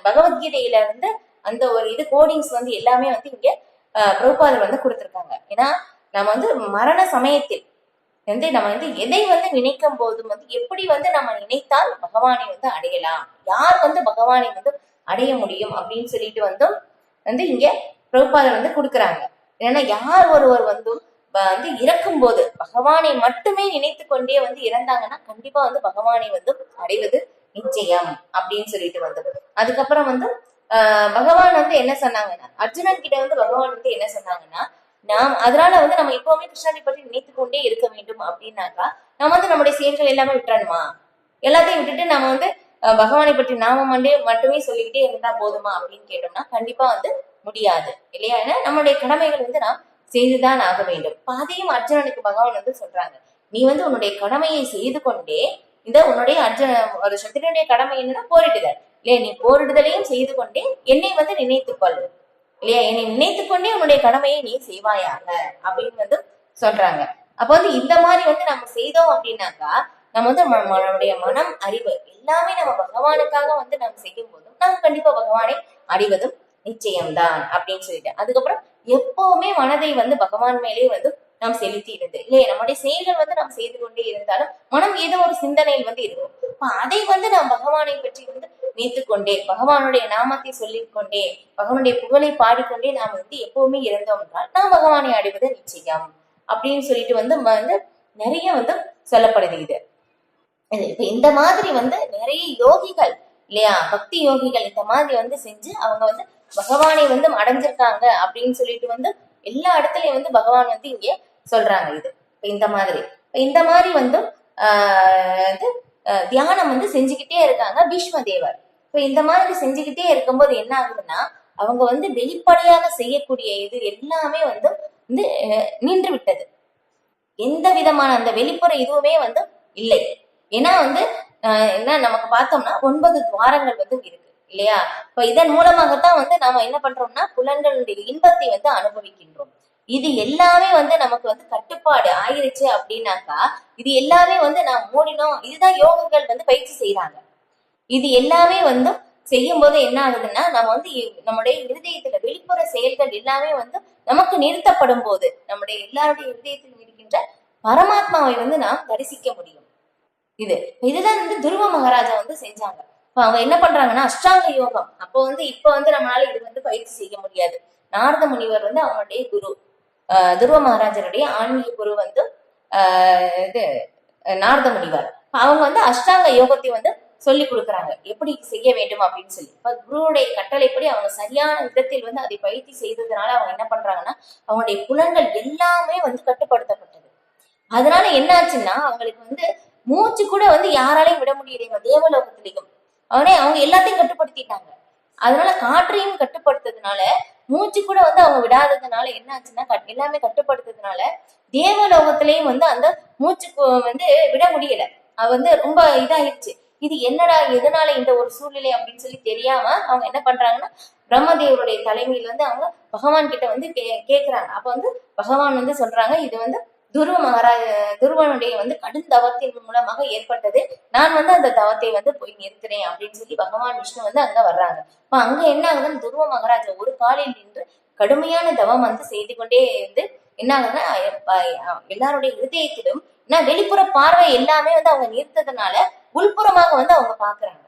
பகவத்கீதையில வந்து அந்த ஒரு இது கோடிங்ஸ் வந்து எல்லாமே வந்து இங்க பிரபுபாதர் வந்து கொடுத்திருக்காங்க. ஏன்னா நம்ம வந்து மரண சமயத்தில் வந்து நம்ம வந்து எதை வந்து நினைக்கும் போதும் வந்து எப்படி வந்து நம்ம நினைத்தால் பகவானை வந்து அடையலாம், யார் வந்து பகவானை வந்து அடைய முடியும் அப்படின்னு சொல்லிட்டு வந்து இங்க பிரபுபாதர் வந்து கொடுக்குறாங்க. ஏன்னா யார் ஒருவர் வந்து இறக்கும் போது பகவானை மட்டுமே நினைத்து கொண்டே வந்து இறந்தாங்கன்னா கண்டிப்பா வந்து பகவானை வந்து அடைவது நிச்சயம் அப்படின்னு சொல்லிட்டு வந்து அதுக்கப்புறம் வந்து பகவான் வந்து என்ன சொன்னாங்கன்னா அர்ஜுனன் கிட்ட வந்து பகவான் வந்து என்ன சொன்னாங்கன்னா, அதனால வந்து நம்ம எப்பவுமே கிருஷ்ணனை பற்றி நினைத்து கொண்டே இருக்க வேண்டும் அப்படின்னாக்கா நம்ம வந்து நம்முடைய செயல்கள் எல்லாமே விட்டுறணுமா, எல்லாத்தையும் விட்டுட்டு நம்ம வந்து பகவானை பற்றி நாம மட்டுமே சொல்லிக்கிட்டே இருந்தா போதுமா அப்படின்னு கேட்டோம்னா கண்டிப்பா வந்து முடியாது இல்லையா? ஏன்னா நம்மளுடைய கடமைகள் வந்து நாம் செய்துதான் ஆக வேண்டும். அதையும் அர்ஜுனனுக்கு பகவான் வந்து சொல்றாங்க, நீ வந்து உன்னுடைய கடமையை செய்து கொண்டே இந்த உன்னுடைய ஒரு சத்திரனுடைய கடமை என்னன்னா போரிடுதல் இல்லையா? நீ போரிடுதலையும் செய்து கொண்டே என்னை வந்து நினைத்துக்கொள் இல்லையா? என்னை நினைத்துக்கொண்டே உன்னுடைய கடமையை நீ செய்வாயாக அப்படின்னு வந்து சொல்றாங்க. அப்ப வந்து இந்த மாதிரி வந்து நம்ம செய்தோம் அப்படின்னாக்கா நம்ம வந்து நம்மளுடைய மனம், அறிவு எல்லாமே நம்ம பகவானுக்காக வந்து நம்ம செய்யும் போதும் நாம் கண்டிப்பா பகவானை அடைவதும் நிச்சயம்தான் அப்படின்னு சொல்லிட்டு அதுக்கப்புறம் எப்பவுமே மனதை வந்து பகவான் மேலே வந்து நாம் செலுத்தி இருந்து இல்லையா? நம்முடைய செயல்கள் வந்து நாம் செய்து கொண்டே இருந்தாலும் மனம் ஏதோ ஒரு சிந்தனையில் வந்து இருக்கும். அதை வந்து நாம் பகவானை பற்றி வந்து நினைத்துக்கொண்டே பகவானுடைய நாமத்தை சொல்லிக்கொண்டே பகவானுடைய புகழை பாடிக்கொண்டே நாம் வந்து எப்பவுமே இருந்தோம் என்றால் நாம் பகவானை அடைவது நிச்சயம் அப்படின்னு சொல்லிட்டு வந்து நிறைய வந்து சொல்லப்படுது. இது இப்ப இந்த மாதிரி வந்து நிறைய யோகிகள் இல்லையா, பக்தி யோகிகள் இந்த மாதிரி வந்து செஞ்சு அவங்க வந்து பகவானை வந்து அடைஞ்சிருக்காங்க அப்படின்னு சொல்லிட்டு வந்து எல்லா இடத்துலயும் வந்து பகவான் வந்து இங்க சொல்றாங்க. இது இந்த மாதிரி வந்து தியானம் வந்து செஞ்சுக்கிட்டே இருக்காங்க பீஷ்மதேவர். இப்ப இந்த மாதிரி செஞ்சுக்கிட்டே இருக்கும்போது என்ன ஆகுதுன்னா அவங்க வந்து வெளிப்படையாக செய்யக்கூடிய இது எல்லாமே வந்து நின்று விட்டது. எந்த விதமான அந்த வெளிப்புற இதுவுமே வந்து இல்லை. ஏன்னா வந்து என்ன நமக்கு பார்த்தோம்னா 9 துவாரங்கள் வந்து இருக்கு இல்லையா? இப்ப இதன் மூலமாகத்தான் வந்து நாம என்ன பண்றோம்னா புலன்களுடைய இன்பத்தை வந்து அனுபவிக்கின்றோம். இது எல்லாமே வந்து நமக்கு வந்து கட்டுப்பாடு ஆயிருச்சு அப்படின்னாக்கா இது எல்லாமே வந்து நாம் மூடினோம். இதுதான் யோகங்கள் வந்து பயிற்சி செய்யறாங்க. இது எல்லாமே வந்து செய்யும் போது என்ன ஆகுதுன்னா நம்ம வந்து நம்முடைய இருதயத்துல வெளிப்புற செயல்கள் எல்லாமே வந்து நமக்கு நிறுத்தப்படும் போது நம்முடைய எல்லாருடைய இருதயத்திலும் இருக்கின்ற பரமாத்மாவை வந்து நாம் தரிசிக்க முடியும். இதுதான் வந்து துருவ மகாராஜா வந்து செஞ்சாங்க. அவங்க என்ன பண்றாங்கன்னா அஷ்டாங்க யோகம். அப்போ வந்து இப்ப வந்து நம்மளால இது வந்து பயிற்சி செய்ய முடியாது. நாரத முனிவர் வந்து அவங்களுடைய குரு, துருவ மகாராஜருடைய ஆன்மீக குரு வந்து இது நாரத முனிவர். அவங்க வந்து அஷ்டாங்க யோகத்தை வந்து சொல்லி கொடுக்குறாங்க எப்படி செய்ய வேண்டும் அப்படின்னு சொல்லி. இப்ப குருவுடைய கட்டளைப்படி அவங்க சரியான விதத்தில் வந்து அதை பயிற்சி செய்ததுனால அவங்க என்ன பண்றாங்கன்னா அவங்களுடைய புலன்கள் எல்லாமே வந்து கட்டுப்படுத்தப்பட்டது. அதனால என்ன ஆச்சுன்னா அவங்களுக்கு வந்து மூச்சு கூட வந்து யாராலையும் விட முடியலைங்க தேவலோகத்திலையும். அவங்க எல்லாத்தையும் கட்டுப்படுத்திட்டாங்க. அதனால காற்றையும் கட்டுப்படுத்ததுனால மூச்சு கூட வந்து அவங்க விடாததுனால என்ன ஆச்சுன்னா எல்லாமே கட்டுப்படுத்ததுனால தேவலோகத்திலையும் வந்து அந்த மூச்சுக்கு வந்து விட முடியல. அது வந்து ரொம்ப இதாயிடுச்சு. இது என்னடா எதனால இந்த ஒரு சூழ்நிலை அப்படின்னு சொல்லி தெரியாம அவங்க என்ன பண்றாங்கன்னா பிரம்மதேவருடைய தலைமையில வந்து அவங்க பகவான் கிட்ட வந்து கேக்குறாங்க. அப்ப வந்து பகவான் வந்து சொல்றாங்க இது வந்து துருவனுடைய வந்து கடும் தவத்தின் மூலமாக ஏற்பட்டது. நான் வந்து அந்த தவத்தை வந்து போய் நிறுத்துறேன் அப்படின்னு சொல்லி பகவான் விஷ்ணு வந்து அங்க வர்றாங்க. இப்ப அங்க என்ன ஆகுதுன்னு துருவ மகாராஜா ஒரு காலில் நின்று கடுமையான தவம் வந்து செய்து கொண்டே இருந்து என்ன ஆகுதுன்னா எல்லாருடைய இருதயத்திலும் வெளிப்புற பார்வை எல்லாமே வந்து அவங்க நிறுத்ததுனால உள்புறமாக வந்து அவங்க பாக்குறாங்க.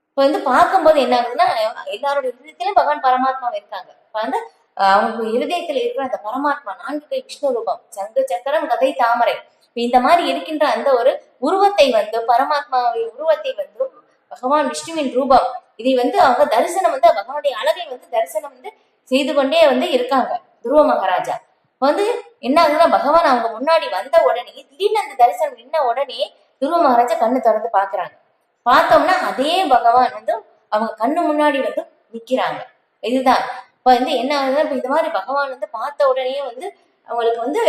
இப்ப வந்து பார்க்கும்போது என்ன ஆகுதுன்னா எல்லாருடைய இருதயத்திலும் பகவான் பரமாத்மா இருக்காங்க. இப்ப வந்து அவங்க இருதயத்துல இருக்கிற அந்த பரமாத்மா 4 கை விஷ்ணு ரூபம், சங்கு சக்கரம் கதை தாமரை, இந்த மாதிரி இருக்கின்ற அந்த ஒரு உருவத்தை வந்து பரமாத்மாவுடைய உருவத்தை வந்து பகவான் விஷ்ணுவின் ரூபம் இதை வந்து அவங்க தரிசனம் வந்து பகவானுடைய அழகை வந்து தரிசனம் வந்து செய்து கொண்டே வந்து இருக்காங்க. துருவ மகாராஜா வந்து என்ன ஆகுதுன்னா பகவான் அவங்க முன்னாடி வந்த உடனே திடீர்னு அந்த தரிசனம் நின்ன உடனே துருவ மகாராஜா கண்ணு திறந்து பாக்குறாங்க. பார்த்தோம்னா அதே பகவான் வந்து அவங்க கண்ணு முன்னாடி வந்து நிக்கிறாங்க. இதுதான் இப்ப வந்து என்ன ஆகுதுன்னா இப்ப இந்த மாதிரி பகவான் வந்து பார்த்த உடனே வந்து அவங்களுக்கு வந்து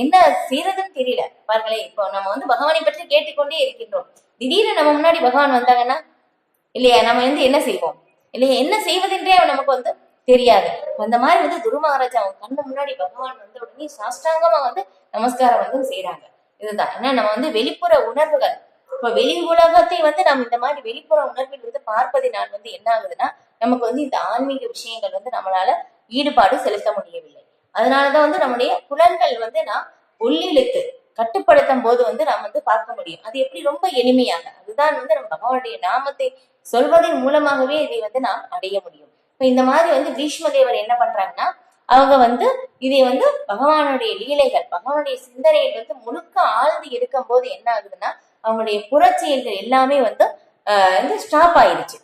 என்ன செய்யறதுன்னு தெரியல. பாருங்களேன், இப்போ நம்ம வந்து பகவானை பற்றி கேட்டுக்கொண்டே இருக்கின்றோம். திடீர்னு நம்ம முன்னாடி பகவான் வந்தாங்கன்னா இல்லையா நம்ம வந்து என்ன செய்வோம் இல்லையா, என்ன செய்வதென்றே நமக்கு வந்து தெரியாது. அந்த மாதிரி வந்து துருவ மகாராஜா அவங்க கண்ணு முன்னாடி பகவான் வந்த உடனே சாஷ்டாங்கமா வந்து நமஸ்காரம் வந்து செய்யறாங்க. இதுதான் ஏன்னா நம்ம வந்து வெளிப்புற உணர்வுகள் இப்ப வெளி உலகத்தை வந்து நம்ம இந்த மாதிரி வெளிப்புற உணர்வில் வந்து பார்ப்பதினால் வந்து என்ன ஆகுதுன்னா நமக்கு வந்து இந்த ஆன்மீக விஷயங்கள் வந்து நம்மளால ஈடுபாடு செலுத்த முடியவில்லை. அதனாலதான் வந்து நம்முடைய புலன்கள் வந்து நான் உள்ளிழுத்து கட்டுப்படுத்தும் போது வந்து நாம் வந்து பார்க்க முடியும். அது எப்படி ரொம்ப எளிமையாக அதுதான் வந்து நம்ம பகவானுடைய நாமத்தை சொல்வதன் மூலமாகவே இதை வந்து நாம் அடைய முடியும். இப்ப இந்த மாதிரி வந்து பீஷ்மதேவர் என்ன பண்றாங்கன்னா அவங்க வந்து இதை வந்து பகவானுடைய லீலைகள் பகவானுடைய சிந்தனையில் வந்து முழுக்க ஆழ்ந்து இருக்கும் போது என்ன ஆகுதுன்னா அவங்களுடைய புறச்செயல்கள் எல்லாமே வந்து ஸ்டாப் ஆயிடுச்சு.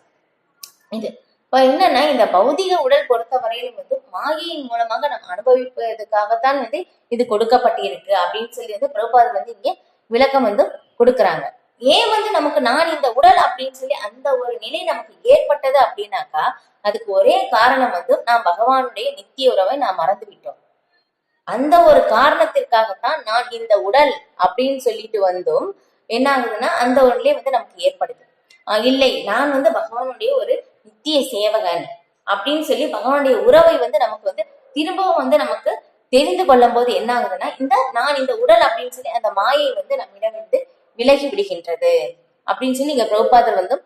இது இப்ப என்னன்னா இந்த பௌதிக உடல் பொறுத்த வரையிலும் வந்து மாயையின் மூலமாக நம்ம அனுபவிப்பதற்காகத்தான் வந்து இது கொடுக்கப்பட்டிருக்கு அப்படின்னு சொல்லி வந்து பிரபுபாதர் வந்து இங்கே விளக்கம் வந்து கொடுக்குறாங்க. ஏன் வந்து நமக்கு நான் இந்த உடல் அப்படின்னு சொல்லி அந்த ஒரு நிலை நமக்கு ஏற்பட்டது அப்படின்னாக்கா அதுக்கு ஒரே காரணம் வந்து நாம் பகவானுடைய நித்திய உறவை நாம் மறந்து விட்டோம். அந்த ஒரு காரணத்திற்காகத்தான் நான் இந்த உடல் அப்படின்னு சொல்லிட்டு வந்தும் என்ன ஆகுதுன்னா அந்த ஒரு நிலை வந்து நமக்கு ஏற்படுது. இல்லை நான் வந்து பகவானுடைய ஒரு நித்திய சேவகன் அப்படின்னு சொல்லி பகவானுடைய உறவை வந்து நமக்கு வந்து திரும்பவும் வந்து நமக்கு தெரிந்து கொள்ளும் போது என்ன ஆகுதுன்னா நான் இந்த உடல் அப்படின்னு சொல்லி அந்த மாயை வந்து நம்மிடம் வந்து விலகி விடுகின்றது அப்படின்னு சொல்லி இங்க பிரபுபாதர் வந்து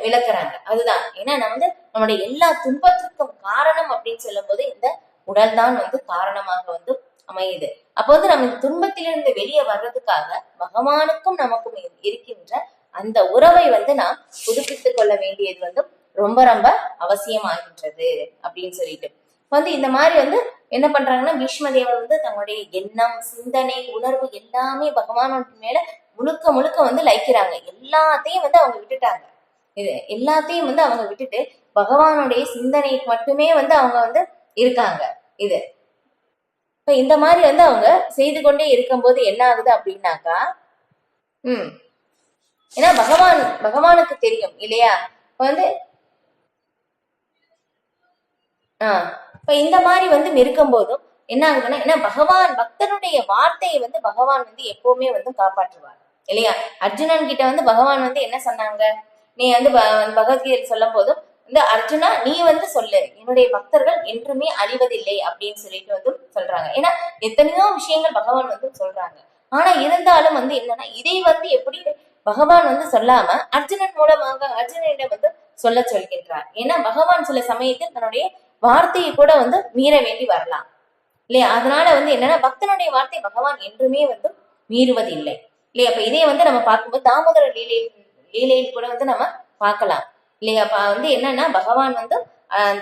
விளக்குறாங்க. அதுதான் ஏன்னா நம்ம வந்து நம்முடைய எல்லா துன்பத்திற்கும் காரணம் அப்படின்னு சொல்லும் போது இந்த உடல் தான் வந்து காரணமாக வந்து அமையுது. அப்போ வந்து நம்ம இந்த துன்பத்திலிருந்து வெளியே வர்றதுக்காக பகவானுக்கும் நமக்கும் இருக்கின்ற அந்த உறவை வந்து நாம் புதுப்பித்துக் கொள்ள வேண்டியது வந்து ரொம்ப ரொம்ப அவசியமாகின்றது அப்படின்னு சொல்லிட்டு வந்து இந்த மாதிரி வந்து என்ன பண்றாங்கன்னா பீஷ்மதேவர் வந்து தங்களுடைய எண்ணம் சிந்தனை உணர்வு எல்லாமே பகவானோட மேல முழுக்க முழுக்க வந்து லைக்கிறாங்க. எல்லாத்தையும் வந்து அவங்க விட்டுட்டாங்க. இது எல்லாத்தையும் வந்து அவங்க விட்டுட்டு பகவானுடைய சிந்தனை மட்டுமே வந்து அவங்க வந்து இருக்காங்க. இது இப்ப இந்த மாதிரி வந்து அவங்க செய்து கொண்டே இருக்கும்போது என்ன ஆகுது அப்படின்னாக்கா ஏன்னா பகவானுக்கு தெரியும் இல்லையா. இப்ப வந்து இப்ப இந்த மாதிரி வந்து இருக்கும் போதும் என்ன ஆகுதுன்னா ஏன்னா பகவான் பக்தனுடைய வார்த்தையை வந்து பகவான் வந்து எப்பவுமே வந்து காப்பாற்றுவார் இல்லையா. அர்ஜுனன் கிட்ட வந்து பகவான் வந்து என்ன சொன்னாங்க, நீ வந்து பகவத்கீதை சொல்லும் போதும் இந்த அர்ஜுனா நீ வந்து சொல்லு என்னுடைய பக்தர்கள் என்றுமே அழிவதில்லை அப்படின்னு சொல்லிட்டு வந்து சொல்றாங்க. ஏன்னா எத்தனையோ விஷயங்கள் பகவான் வந்து சொல்றாங்க. ஆனா இருந்தாலும் வந்து என்னன்னா இதை வந்து எப்படி பகவான் வந்து சொல்லாம அர்ஜுனன் மூலமாக அர்ஜுனனிடம் வந்து சொல்ல சொல்கின்றார். ஏன்னா பகவான் சில சமயத்தில் தன்னுடைய வார்த்தையை கூட வந்து மீற வேண்டி வரலாம் இல்லையா. அதனால வந்து என்னன்னா பக்தனுடைய வார்த்தை பகவான் என்றுமே வந்து மீறுவதில்லை இல்லையா. அப்ப இதே வந்து நம்ம பார்க்கும்போது தாமோதர லீலையில் கூட வந்து நம்ம பார்க்கலாம் இல்லையா. அப்ப வந்து என்னன்னா பகவான் வந்து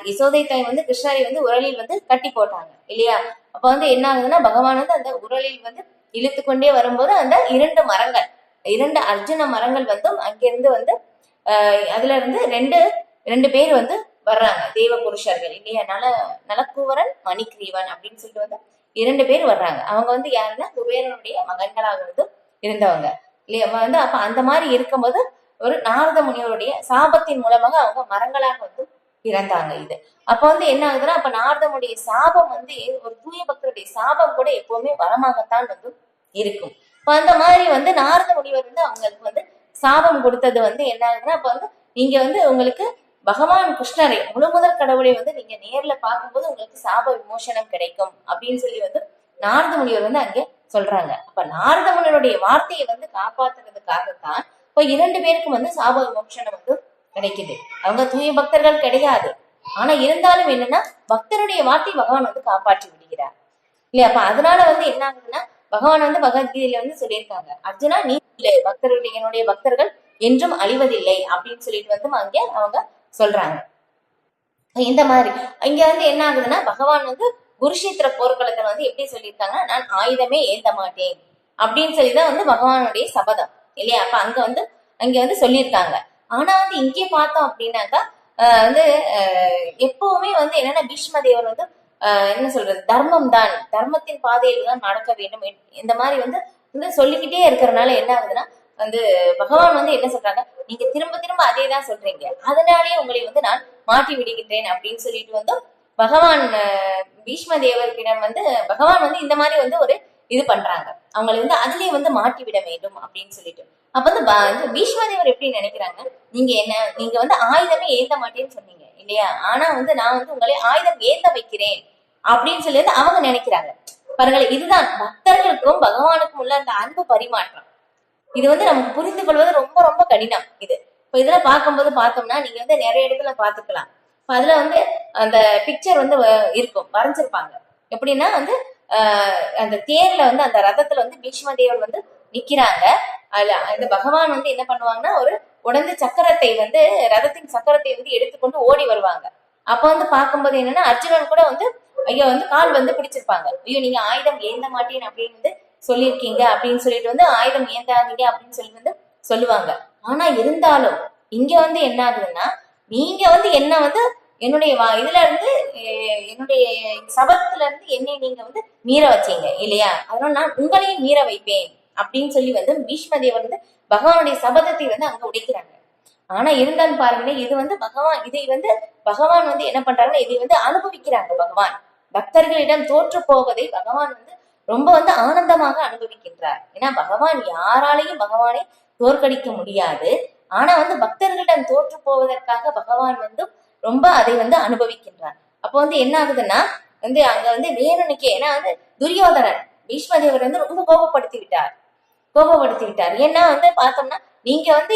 யசோதை தாய் வந்து கிருஷ்ணரை வந்து உரலில் வந்து கட்டி போட்டாங்க இல்லையா. அப்ப வந்து என்ன ஆகுதுன்னா பகவான் வந்து அந்த உரலில் வந்து இழுத்து கொண்டே வரும்போது அந்த இரண்டு அர்ஜுன மரங்கள் வந்து அங்கிருந்து வந்து அதுல இருந்து ரெண்டு பேர் வந்து வர்றாங்க, தேவ புருஷர்கள் இல்லையா. நலக்கூவரன் மணிகிரீவன் அப்படின்னு சொல்லிட்டு வந்து 2 பேர் வர்றாங்க. அவங்க வந்து யாருன்னா குபேரனுடைய மகன்களாக வந்து இருந்தவங்க இல்லையா. வந்து அப்ப அந்த மாதிரி இருக்கும்போது ஒரு நாரத முனிவருடைய சாபத்தின் மூலமாக அவங்க மரங்களாக வந்து பிறந்தாங்க. இது அப்ப வந்து என்ன ஆகுதுன்னா அப்ப நாரதமுடைய சாபம் வந்து ஒரு தூய பக்தருடைய சாபம் கூட எப்பவுமே வரமாகத்தான் வந்து இருக்கும். இப்ப அந்த மாதிரி வந்து நாரத முனிவர் வந்து அவங்களுக்கு வந்து சாபம் கொடுத்தது வந்து என்ன ஆகுதுன்னா அப்ப வந்து நீங்க வந்து உங்களுக்கு பகவான் கிருஷ்ணரை முதல் கடவுளை வந்து நீங்க நேர்ல பார்க்கும்போது உங்களுக்கு சாப விமோசனம் கிடைக்கும் அப்படின்னு சொல்லி வந்து நாரத முனிவர் வந்து அங்கே சொல்றாங்க. அப்ப நாரத முனிவருடைய வார்த்தையை வந்து காப்பாத்துறதுக்காகத்தான் இப்ப 2 பேருக்கும் வந்து சாப விமோசனம் வந்து கிடைக்குது. அவங்க தூய பக்தர்கள் கிடையாது, ஆனா இருந்தாலும் என்னன்னா பக்தருடைய வார்த்தை பகவான் வந்து காப்பாற்றி விடுகிறார் இல்லையா. அப்ப அதனால வந்து என்ன ஆகுதுன்னா பகவான் வந்து பகவத்கீதையில வந்து சொல்லியிருக்காங்க, அர்ஜுனா நீ பக்தர்களுடைய என்னுடைய பக்தர்கள் என்றும் அழிவதில்லை அப்படின்னு சொல்லிட்டு வந்து அங்கே அவங்க சொல்றாங்க. இந்த மாதிரி இங்க வந்து என்ன ஆகுதுன்னா பகவான் வந்து குருஷேத்திர போர்க்களத்துல வந்து எப்படி சொல்லியிருக்காங்கன்னா நான் ஆயுதமே ஏந்த மாட்டேன் அப்படின்னு சொல்லிதான் வந்து பகவானுடைய சபதம் இல்லையா. அப்ப அங்க வந்து சொல்லியிருக்காங்க. ஆனா வந்து இங்கே பார்த்தோம் அப்படின்னாக்கா வந்து எப்பவுமே வந்து என்னன்னா பீஷ்ம தேவர் வந்து என்ன சொல்றது தர்மத்தின் பாதையில் தான் நடக்க வேண்டும் இந்த மாதிரி வந்து சொல்லிக்கிட்டே இருக்கிறதுனால என்ன ஆகுதுன்னா வந்து பகவான் வந்து என்ன சொல்றாங்க, நீங்க திரும்ப திரும்ப அதே தான் சொல்றீங்க, அதனாலேயே உங்களை வந்து நான் மாற்றி விடுகின்றேன் அப்படின்னு சொல்லிட்டு வந்து பகவான் பீஷ்ம தேவர்கிடம் வந்து பகவான் வந்து இந்த மாதிரி வந்து ஒரு இது பண்றாங்க, அவங்களை வந்து அதுலயே வந்து மாற்றி விட வேண்டும் அப்படின்னு சொல்லிட்டு. அப்ப வந்து பீஷ்ம தேவர் எப்படி நினைக்கிறாங்க, நீங்க வந்து ஆயுதமே ஏந்த மாட்டேன்னு சொன்னீங்க இல்லையா, ஆனா வந்து நான் வந்து உங்களை ஆயுதம் ஏந்த வைக்கிறேன் அப்படின்னு சொல்லி அவங்க நினைக்கிறாங்க. பாருங்களேன், இதுதான் பக்தர்களுக்கும் பகவானுக்கும் உள்ள அந்த அன்பு பரிமாற்றம். இது வந்து நமக்கு புரிந்து கொள்வது ரொம்ப ரொம்ப கடினம். இப்ப இதுல பார்க்கும்போது பார்த்தோம்னா நீங்க வந்து நிறைய இடத்துல பாத்துக்கலாம். அதுல வந்து அந்த பிக்சர் வந்து இருக்கும், வரைஞ்சிருப்பாங்க. எப்படின்னா வந்து அந்த தேர்ல வந்து அந்த ரதத்துல வந்து பீஷ்ம தேவர் வந்து நிக்கிறாங்க. அதுல அந்த பகவான் வந்து என்ன பண்ணுவாங்கன்னா ஒரு உடந்த சக்கரத்தை வந்து ரதத்தின் சக்கரத்தை வந்து எடுத்துக்கொண்டு ஓடி வருவாங்க. அப்ப வந்து பார்க்கும்போது என்னன்னா அர்ஜுனன் கூட வந்து ஐயோ வந்து கால் வந்து பிடிச்சிருப்பாங்க, ஐயோ நீங்க ஆயுதம் ஏந்த மாட்டேன் அப்படின்னு வந்து சொல்லியிருக்கீங்க அப்படின்னு சொல்லிட்டு வந்து ஆயுதம் ஏந்தாதீங்க அப்படின்னு சொல்லி வந்து சொல்லுவாங்க. ஆனா இருந்தாலும் இங்க வந்து என்ன ஆகுதுன்னா நீங்க வந்து என்ன வந்து என்னுடைய இதுல இருந்து என்னுடைய சபத்துல இருந்து என்னை நீங்க வந்து மீற வச்சீங்க இல்லையா, அதனால நான் உங்களையும் மீற வைப்பேன் அப்படின்னு சொல்லி வந்து பீஷ்ம தேவர் வந்து பகவானுடைய சபதத்தை வந்து அங்க உடைக்கிறாங்க. ஆனா இருந்தாலும் பாருங்களேன், இது வந்து இதை வந்து பகவான் வந்து என்ன பண்றாங்கன்னா இதை வந்து அனுபவிக்கிறாங்க. பகவான் பக்தர்களிடம் தோற்று போவதை பகவான் வந்து ரொம்ப வந்து ஆனந்தமாக அனுபவிக்கின்றார். ஏன்னா பகவான் யாராலையும் பகவானை தோற்கடிக்க முடியாது, ஆனா வந்து பக்தர்களிடம் தோற்று போவதற்காக பகவான் வந்து ரொம்ப அதை வந்து அனுபவிக்கின்றார். அப்ப வந்து என்ன ஆகுதுன்னா வந்து அங்க வந்து வேணுனுக்கே, ஏன்னா வந்து துரியோதனன் பீஷ்மதேவர் வந்து ரொம்ப கோபப்படுத்தி விட்டார். ஏன்னா வந்து பார்த்தோம்னா நீங்க வந்து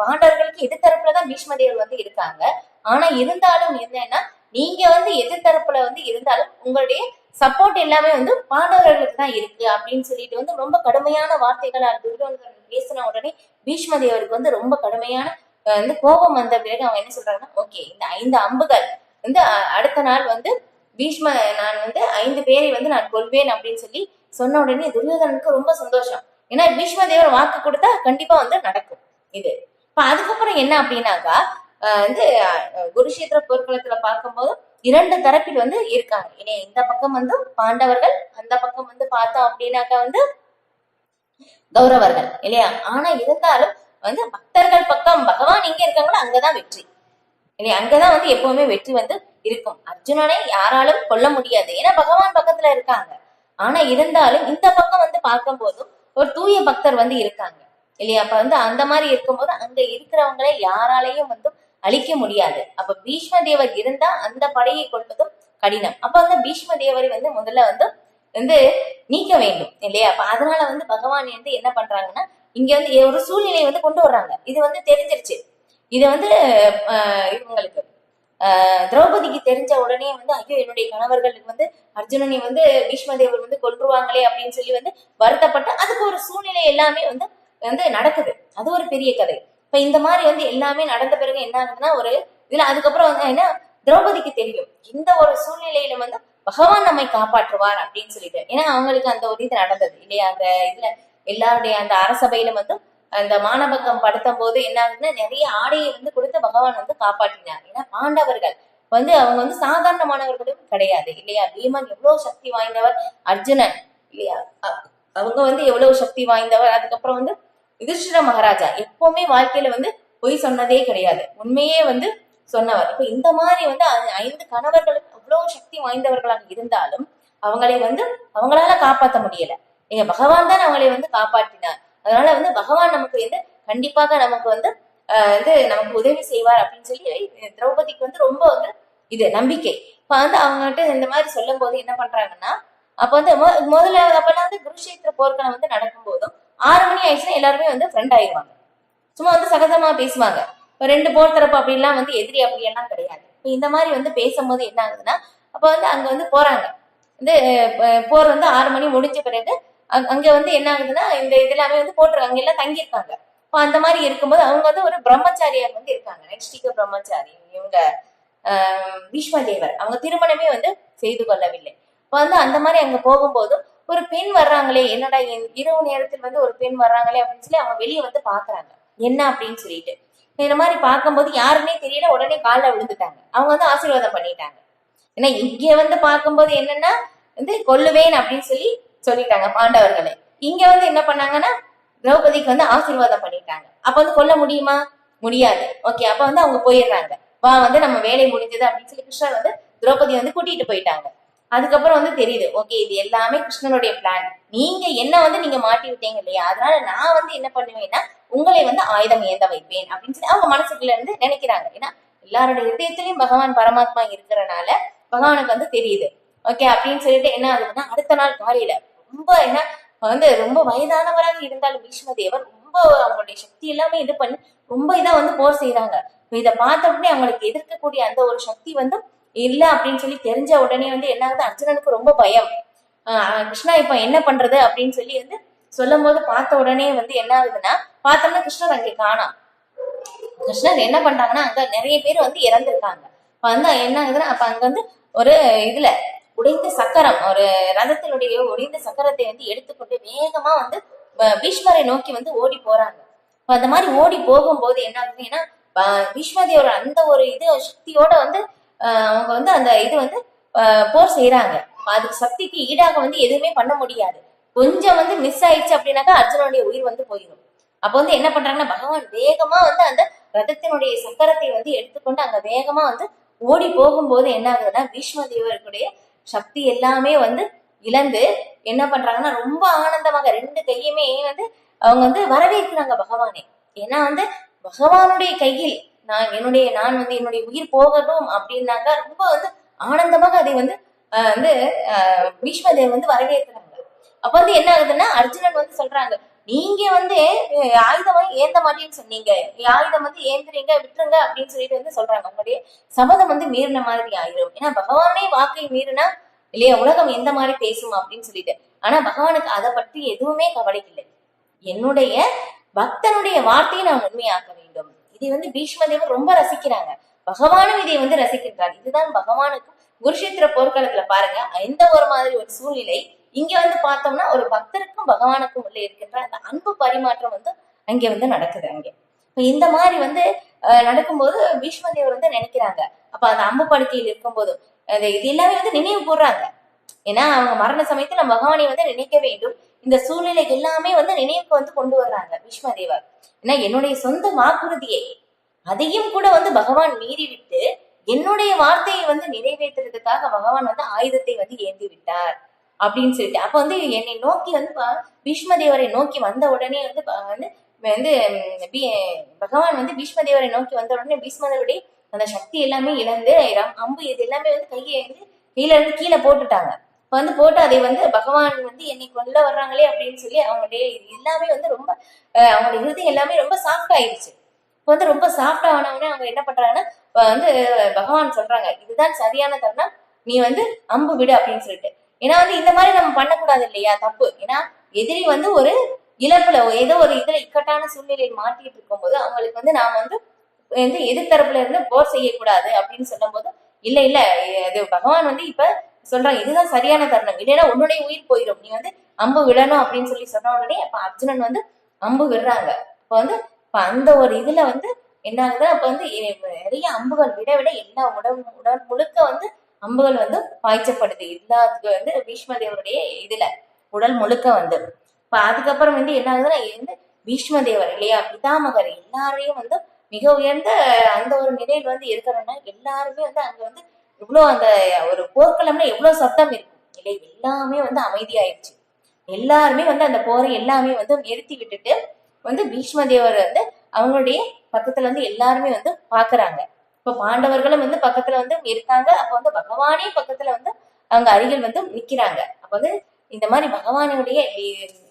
பாண்டவர்களுக்கு எதிர்த்தரப்புலதான் பீஷ்மதேவர் வந்து இருக்காங்க, ஆனா இருந்தாலும் என்னன்னா நீங்க வந்து எதிர்த்தரப்புல வந்து இருந்தாலும் உங்களுடைய சப்போர்ட் எல்லாமே வந்து பாண்டவர்களுக்கு தான் இருக்கு அப்படின்னு சொல்லிட்டு வந்து ரொம்ப கடுமையான வார்த்தைகளால் துரியோதனன் பேசின உடனே பீஷ்மதேவருக்கு வந்து ரொம்ப கடுமையான வந்து கோபம் வந்த பிறகு அவங்க என்ன சொல்றாங்கன்னா, ஓகே இந்த 5 அம்புகள் வந்து அடுத்த நாள் வந்து நான் வந்து 5 பேரை வந்து நான் கொள்வேன் அப்படின்னு சொல்லி சொன்ன உடனே துரியோதனனுக்கு ரொம்ப சந்தோஷம். ஏன்னா பீஷ்மதேவர் வாக்கு கொடுத்தா கண்டிப்பா வந்து நடக்கும் இது. இப்ப அதுக்கப்புறம் என்ன அப்படின்னாக்கா வந்து குருஷேத்திர போர்க்களத்துல பார்க்கும்போது 2 தரப்பில் வந்து இருக்காங்க. இந்த பக்கம் வந்து பாண்டவர்கள், அந்த பக்கம் வந்து பார்த்தோம் அப்படின்னாக்கா வந்து கௌரவர்கள் இல்லையா. ஆனா இருந்தாலும் வந்து பக்தர்கள் பக்கம் பகவான் எங்க இருக்காங்களோ அங்கதான் வெற்றி இல்லையா, அங்கதான் வந்து எப்பவுமே வெற்றி வந்து இருக்கும். அர்ஜுனனை யாராலும் கொல்ல முடியாது, ஏன்னா பகவான் பக்கத்துல இருக்காங்க. ஆனா இருந்தாலும் இந்த பக்கம் வந்து பார்க்கும் போதும் ஒரு தூய பக்தர் வந்து இருக்காங்க இல்லையா. அப்ப வந்து அந்த மாதிரி இருக்கும்போது அங்க இருக்கிறவங்களை யாராலையும் வந்து அழிக்க முடியாது. அப்ப பீஷ்ம தேவர் இருந்தா அந்த படையை கொள்வதும் கடினம். அப்ப வந்து பீஷ்ம தேவரை வந்து முதல்ல வந்து நீக்க வேண்டும் இல்லையா. அப்ப அதனால வந்து பகவான் வந்து என்ன பண்றாங்கன்னா இங்க வந்து ஒரு சூழ்நிலையை வந்து கொண்டு வர்றாங்க. இது வந்து தெரிஞ்சிருச்சு, இதை வந்து இவங்களுக்கு திரௌபதிக்கு தெரிஞ்ச உடனே வந்து ஐயோ என்னுடைய கணவர்களுக்கு வந்து அர்ஜுனனை வந்து பீஷ்மதேவர் வந்து கொன்றுவாங்களே அப்படின்னு சொல்லி வந்து வருத்தப்பட்டு அதுக்கு ஒரு சூழ்நிலை எல்லாமே வந்து வந்து நடக்குது. அது ஒரு பெரிய கதை. இப்ப இந்த மாதிரி வந்து எல்லாமே நடந்த பிறகு என்ன ஆகுதுன்னா ஒரு இதுல அதுக்கப்புறம் வந்து என்ன திரௌபதிக்கு தெரியும் இந்த ஒரு சூழ்நிலையில வந்து பகவான் நம்மை காப்பாற்றுவார் அப்படின்னு சொல்லிட்டு. ஏன்னா அவங்களுக்கு அந்த ஒரு இது நடந்தது இல்லையா, அந்த இதுல எல்லாருடைய அந்த அரசபையில வந்து அந்த மானபங்கம் படுத்தும் போது என்ன ஆகுதுன்னா நிறைய ஆடையை வந்து கொடுத்து பகவான் வந்து காப்பாற்றினார். ஏன்னா பாண்டவர்கள் வந்து அவங்க வந்து சாதாரணமானவர்களும் கிடையாது இல்லையா. பீமன் எவ்வளவு சக்தி வாய்ந்தவர், அர்ஜுனன் இல்லையா அவங்க வந்து எவ்வளவு சக்தி வாய்ந்தவர். அதுக்கப்புறம் வந்து யுதிஷ்டிர மகாராஜா எப்பவுமே வாழ்க்கையில வந்து பொய் சொன்னதே கிடையாது, உண்மையே வந்து சொன்னவர். இப்ப இந்த மாதிரி வந்து 5 கணவர்களும் அவ்வளவு சக்தி வாய்ந்தவர்களாக இருந்தாலும் அவங்களை வந்து அவங்களால காப்பாற்ற முடியல. நீங்க பகவான் தான் அவங்களை வந்து காப்பாற்றினார். அதனால வந்து பகவான் நமக்கு வந்து கண்டிப்பாக நமக்கு வந்து நமக்கு உதவி செய்வார் அப்படின்னு சொல்லி திரௌபதிக்கு வந்து ரொம்ப வந்து இது நம்பிக்கை. இப்ப வந்து அவங்ககிட்ட இந்த மாதிரி சொல்லும் போது என்ன பண்றாங்கன்னா அப்ப வந்து முதல்ல அப்பெல்லாம் வந்து குருஷேத்திர போர்க்களம் வந்து நடக்கும் போதும் 6 மணி ஆயிடுச்சுன்னா எல்லாருமே வந்து ஃப்ரெண்ட் ஆயிடுவாங்க, சும்மா வந்து சகஜமா பேசுவாங்க. இப்ப 2 போர் தரப்பு அப்படின்லாம் வந்து எதிரி அப்படியெல்லாம் கிடையாது. இப்ப இந்த மாதிரி வந்து பேசும்போது என்ன ஆகுதுன்னா அப்ப வந்து அங்க வந்து போறாங்க வந்து போர் வந்து 6 மணி முடிஞ்ச பிறகு அங்க வந்து என்ன ஆகுதுன்னா இந்த இதெல்லாமே வந்து போட்டுருக்காங்க, அங்க எல்லாம் தங்கியிருக்காங்க. இப்போ அந்த மாதிரி இருக்கும்போது அவங்க வந்து ஒரு பிரம்மச்சாரியார் வந்து இருக்காங்க, நைஷ்டிக பிரம்மச்சாரி. இவங்க பீஷ்மதேவர் அவங்க திருமணமே வந்து செய்து கொள்ளவில்லை. இப்போ வந்து அந்த மாதிரி அங்க போகும்போது ஒரு பெண் வர்றாங்களே, என்னடா இரவு நேரத்தில் வந்து ஒரு பெண் வர்றாங்களே அப்படின்னு சொல்லி அவங்க வெளியே வந்து பாக்குறாங்க என்ன அப்படின்னு சொல்லிட்டு. இந்த மாதிரி பார்க்கும்போது யாருமே தெரியல, உடனே காலில் விழுந்துட்டாங்க. அவங்க வந்து ஆசீர்வாதம் பண்ணிட்டாங்க. ஏன்னா இங்க வந்து பார்க்கும்போது என்னன்னா வந்து கொல்லுவேன் அப்படின்னு சொல்லி சொல்லிட்டாங்க பாண்டவர்களை. இங்க வந்து என்ன பண்ணாங்கன்னா திரௌபதிக்கு வந்து ஆசீர்வாதம் பண்ணிட்டாங்க. அப்ப வந்து கொல்ல முடியுமா? முடியாது. ஓகே, அப்ப வந்து அவங்க போயிடுறாங்க. வா வந்து நம்ம வேலை முடிஞ்சது அப்படின்னு சொல்லி கிருஷ்ணர் வந்து திரௌபதி வந்து கூட்டிட்டு போயிட்டாங்க. அதுக்கப்புறம் வந்து தெரியுது ஓகே இது எல்லாமே கிருஷ்ணனுடைய பிளான், நீங்க என்ன வந்து நீங்க மாட்டி விட்டீங்க இல்லையா, அதனால நான் வந்து என்ன பண்ணுவேன்னா உங்களை வந்து ஆயுதம் ஏந்த வைப்பேன் அப்படின்னு சொல்லி அவங்க மனசுக்குள்ள இருந்து நினைக்கிறாங்க. ஏன்னா எல்லாருடைய இதயத்திலையும் பகவான் பரமாத்மா இருக்கிறனால பகவானுக்கு வந்து தெரியுது. ஓகே அப்படின்னு சொல்லிட்டு என்ன ஆகுதுன்னா அடுத்த நாள் காலையில ரொம்ப என்ன வந்து ரொம்ப வயதானவராக இருந்தாலும் பீஷ்மதேவர் ரொம்ப அவங்களுடைய சக்தி எல்லாமே இது பண்ணி ரொம்ப இதா வந்து போர் செய்யறாங்க. இதை பார்த்த உடனே அவங்களுக்கு எதிர்க்கக்கூடிய அந்த ஒரு சக்தி வந்து இல்ல அப்படின்னு சொல்லி தெரிஞ்ச உடனே வந்து என்ன ஆகுது அர்ஜுனனுக்கு ரொம்ப பயம். கிருஷ்ணா இப்ப என்ன பண்றது அப்படின்னு சொல்லி வந்து சொல்லும் போது பார்த்த உடனே வந்து என்ன ஆகுதுன்னா பார்த்தோம்னா கிருஷ்ணர் அங்கே காணாம். கிருஷ்ணர் என்ன பண்றாங்கன்னா அங்க நிறைய பேர் வந்து இறந்துருக்காங்க. வந்து என்ன ஆகுதுன்னா அப்ப அங்க வந்து ஒரு இதுல உடைந்த சக்கரம், ஒரு ரதத்தினுடைய உடைந்த சக்கரத்தை வந்து எடுத்துக்கொண்டு வேகமா வந்து பீஷ்மரை நோக்கி வந்து ஓடி போறாங்க. அந்த மாதிரி ஓடி போகும்போது என்ன ஆகுதுன்னா பீஷ்மதேவர் அந்த ஒரு இது சக்தியோட வந்து அவங்க வந்து அந்த இது வந்து போர் செய்யறாங்க. அதுக்கு சக்திக்கு ஈடாக வந்து எதுவுமே பண்ண முடியாது. கொஞ்சம் வந்து மிஸ் ஆயிடுச்சு அப்படின்னாக்கா அர்ஜுனனுடைய உயிர் வந்து போயிடும். அப்ப வந்து என்ன பண்றாங்கன்னா பகவான் வேகமா வந்து அந்த ரதத்தினுடைய சக்கரத்தை வந்து எடுத்துக்கொண்டு அங்க வேகமா வந்து ஓடி போகும்போது என்ன ஆகுதுன்னா பீஷ்மதேவருடைய சக்தி எல்லாமே வந்து இழந்து என்ன பண்றாங்கன்னா ரொம்ப ஆனந்தமாக 2 கையுமே வந்து அவங்க வந்து வரவேற்கிறாங்க பகவானே. ஏன்னா வந்து பகவானுடைய கையில் நான் வந்து என்னுடைய உயிர் போகட்டும் அப்படின்னாக்கா ரொம்ப வந்து ஆனந்தமாக அதை வந்து பீஷ்மதேவர் வந்து வரவேற்கிறாங்க. அப்ப வந்து என்ன ஆகுதுன்னா அர்ஜுனன் வந்து சொல்றாங்க நீங்க வந்து ஆயுதம் ஏந்த மாட்டேன்னு சொன்னீங்க, ஆயுதம் வந்து ஏந்துறீங்க விட்டுருங்க அப்படின்னு சொல்லிட்டு வந்து சொல்றாங்க. உங்களுடைய சபதம் வந்து மீறின மாதிரி ஆயிரும். ஏன்னா பகவானே வாக்கை மீறினா இல்லையா உலகம் எந்த மாதிரி பேசும் அப்படின்னு சொல்லிட்டு. ஆனா பகவானுக்கு அதை பற்றி எதுவுமே கவலை இல்லை. என்னுடைய பக்தனுடைய வார்த்தையை நான் உண்மையாக்க வேண்டும். இதை வந்து பீஷ்மதேவர் ரொம்ப ரசிக்கிறாங்க, பகவானும் இதை வந்து ரசிக்கின்றார். இதுதான் பகவானுக்கும் குருஷேத்திர போர்க்களத்துல பாருங்க எந்த ஒரு மாதிரி ஒரு சூழ்நிலை இங்க வந்து பார்த்தோம்னா ஒரு பக்தருக்கும் பகவானுக்கும் உள்ள இருக்கின்ற அந்த அன்பு பரிமாற்றம் வந்து அங்க வந்து நடக்குது. அங்க இந்த மாதிரி வந்து நடக்கும்போது பீஷ்மதேவர் வந்து நினைக்கிறாங்க. அப்ப அந்த அம்பு படுக்கையில் இருக்கும்போது இது எல்லாமே வந்து நினைவு கூறுறாங்க. ஏன்னா அவங்க மரண சமயத்துல பகவானை வந்து நினைக்க வேண்டும். இந்த சூழ்நிலை எல்லாமே வந்து நினைவுக்கு வந்து கொண்டு வர்றாங்க பீஷ்மதேவர். ஏன்னா என்னுடைய சொந்த வாக்குறுதியை அதையும் கூட வந்து பகவான் மீறிவிட்டு என்னுடைய வார்த்தையை வந்து நிறைவேற்றுறதுக்காக பகவான் வந்து ஆயுதத்தை வந்து ஏந்தி விட்டார் அப்படின்னு சொல்லிட்டு. அப்ப வந்து என்னை நோக்கி வந்து பீஷ்மதேவரை நோக்கி வந்த உடனே வந்து வந்து பகவான் வந்து பீஷ்மதேவரை நோக்கி வந்த உடனே பீஷ்மதேவருடைய அந்த சக்தி எல்லாமே இழந்து அம்பு இது எல்லாமே வந்து கையை வந்து கீழே இருந்து கீழே போட்டுட்டாங்க. வந்து போட்டு அதை வந்து பகவான் வந்து என்னை கொல்ல வர்றாங்களே அப்படின்னு சொல்லி அவங்களுடைய எல்லாமே வந்து ரொம்ப அவங்களுடைய இறுதி எல்லாமே ரொம்ப சாஃப்ட் ஆயிடுச்சு. இப்போ வந்து ரொம்ப சாஃப்டா ஆனவொடனே அவங்க என்ன பண்றாங்கன்னா வந்து பகவான் சொல்றாங்க இதுதான் சரியான தருணம், நீ வந்து அம்பு விடு அப்படின்னு சொல்லிட்டு. ஏன்னா வந்து இந்த மாதிரி நம்ம பண்ணக்கூடாது இல்லையா, தப்பு. ஏன்னா எதிரி வந்து ஒரு இழப்புல ஏதோ ஒரு இதுல இக்கட்டான சூழ்நிலையில் மாட்டிட்டு இருக்கும் போது அவங்களுக்கு வந்து நாம வந்து எதிர்த்தரப்புல இருந்து போர் செய்யக்கூடாது அப்படின்னு சொல்லும் போது இல்ல இல்ல அது பகவான் வந்து இப்ப சொல்றாங்க இதுதான் சரியான தருணம், இல்லைன்னா உன்னுடைய உயிர் போயிடும், நீ வந்து அம்பு விடணும் அப்படின்னு சொல்லி சொன்ன உடனே அப்ப அர்ஜுனன் வந்து அம்பு விடுறாங்க. அப்ப வந்து இப்ப அந்த ஒரு இதுல வந்து என்ன ஆகுது, அப்ப வந்து நிறைய அம்புகள் விட விட எல்லா உடல் முழுக்க வந்து அம்புகள் வந்து பாய்ச்சப்படுது எல்லாத்துக்கு வந்து பீஷ்ம தேவருடைய இதுல உடல் முழுக்க வந்து. இப்ப அதுக்கப்புறம் வந்து என்ன ஆகுதுன்னா வந்து பீஷ்ம தேவர் இல்லையா, பிதாமகர் எல்லாரையும் வந்து மிக உயர்ந்த அந்த ஒரு நிலையில் வந்து இருக்கிறோம்னா எல்லாருமே வந்து அங்க வந்து இவ்வளவு அந்த ஒரு போர்க்களம்னா எவ்வளவு சத்தம் இருக்கும் இல்லை, எல்லாமே வந்து அமைதியாயிடுச்சு. எல்லாருமே வந்து அந்த போரை எல்லாமே வந்து நிறுத்தி விட்டுட்டு வந்து பீஷ்ம தேவர் வந்து அவங்களுடைய பக்கத்துல வந்து எல்லாருமே வந்து பாக்குறாங்க. இப்ப பாண்டவர்களும் வந்து பக்கத்துல வந்து இருக்காங்க. அப்ப வந்து பகவானே பக்கத்துல வந்து அவங்க அருகில் வந்து நிக்கிறாங்க. அப்ப வந்து இந்த மாதிரி பகவானுடைய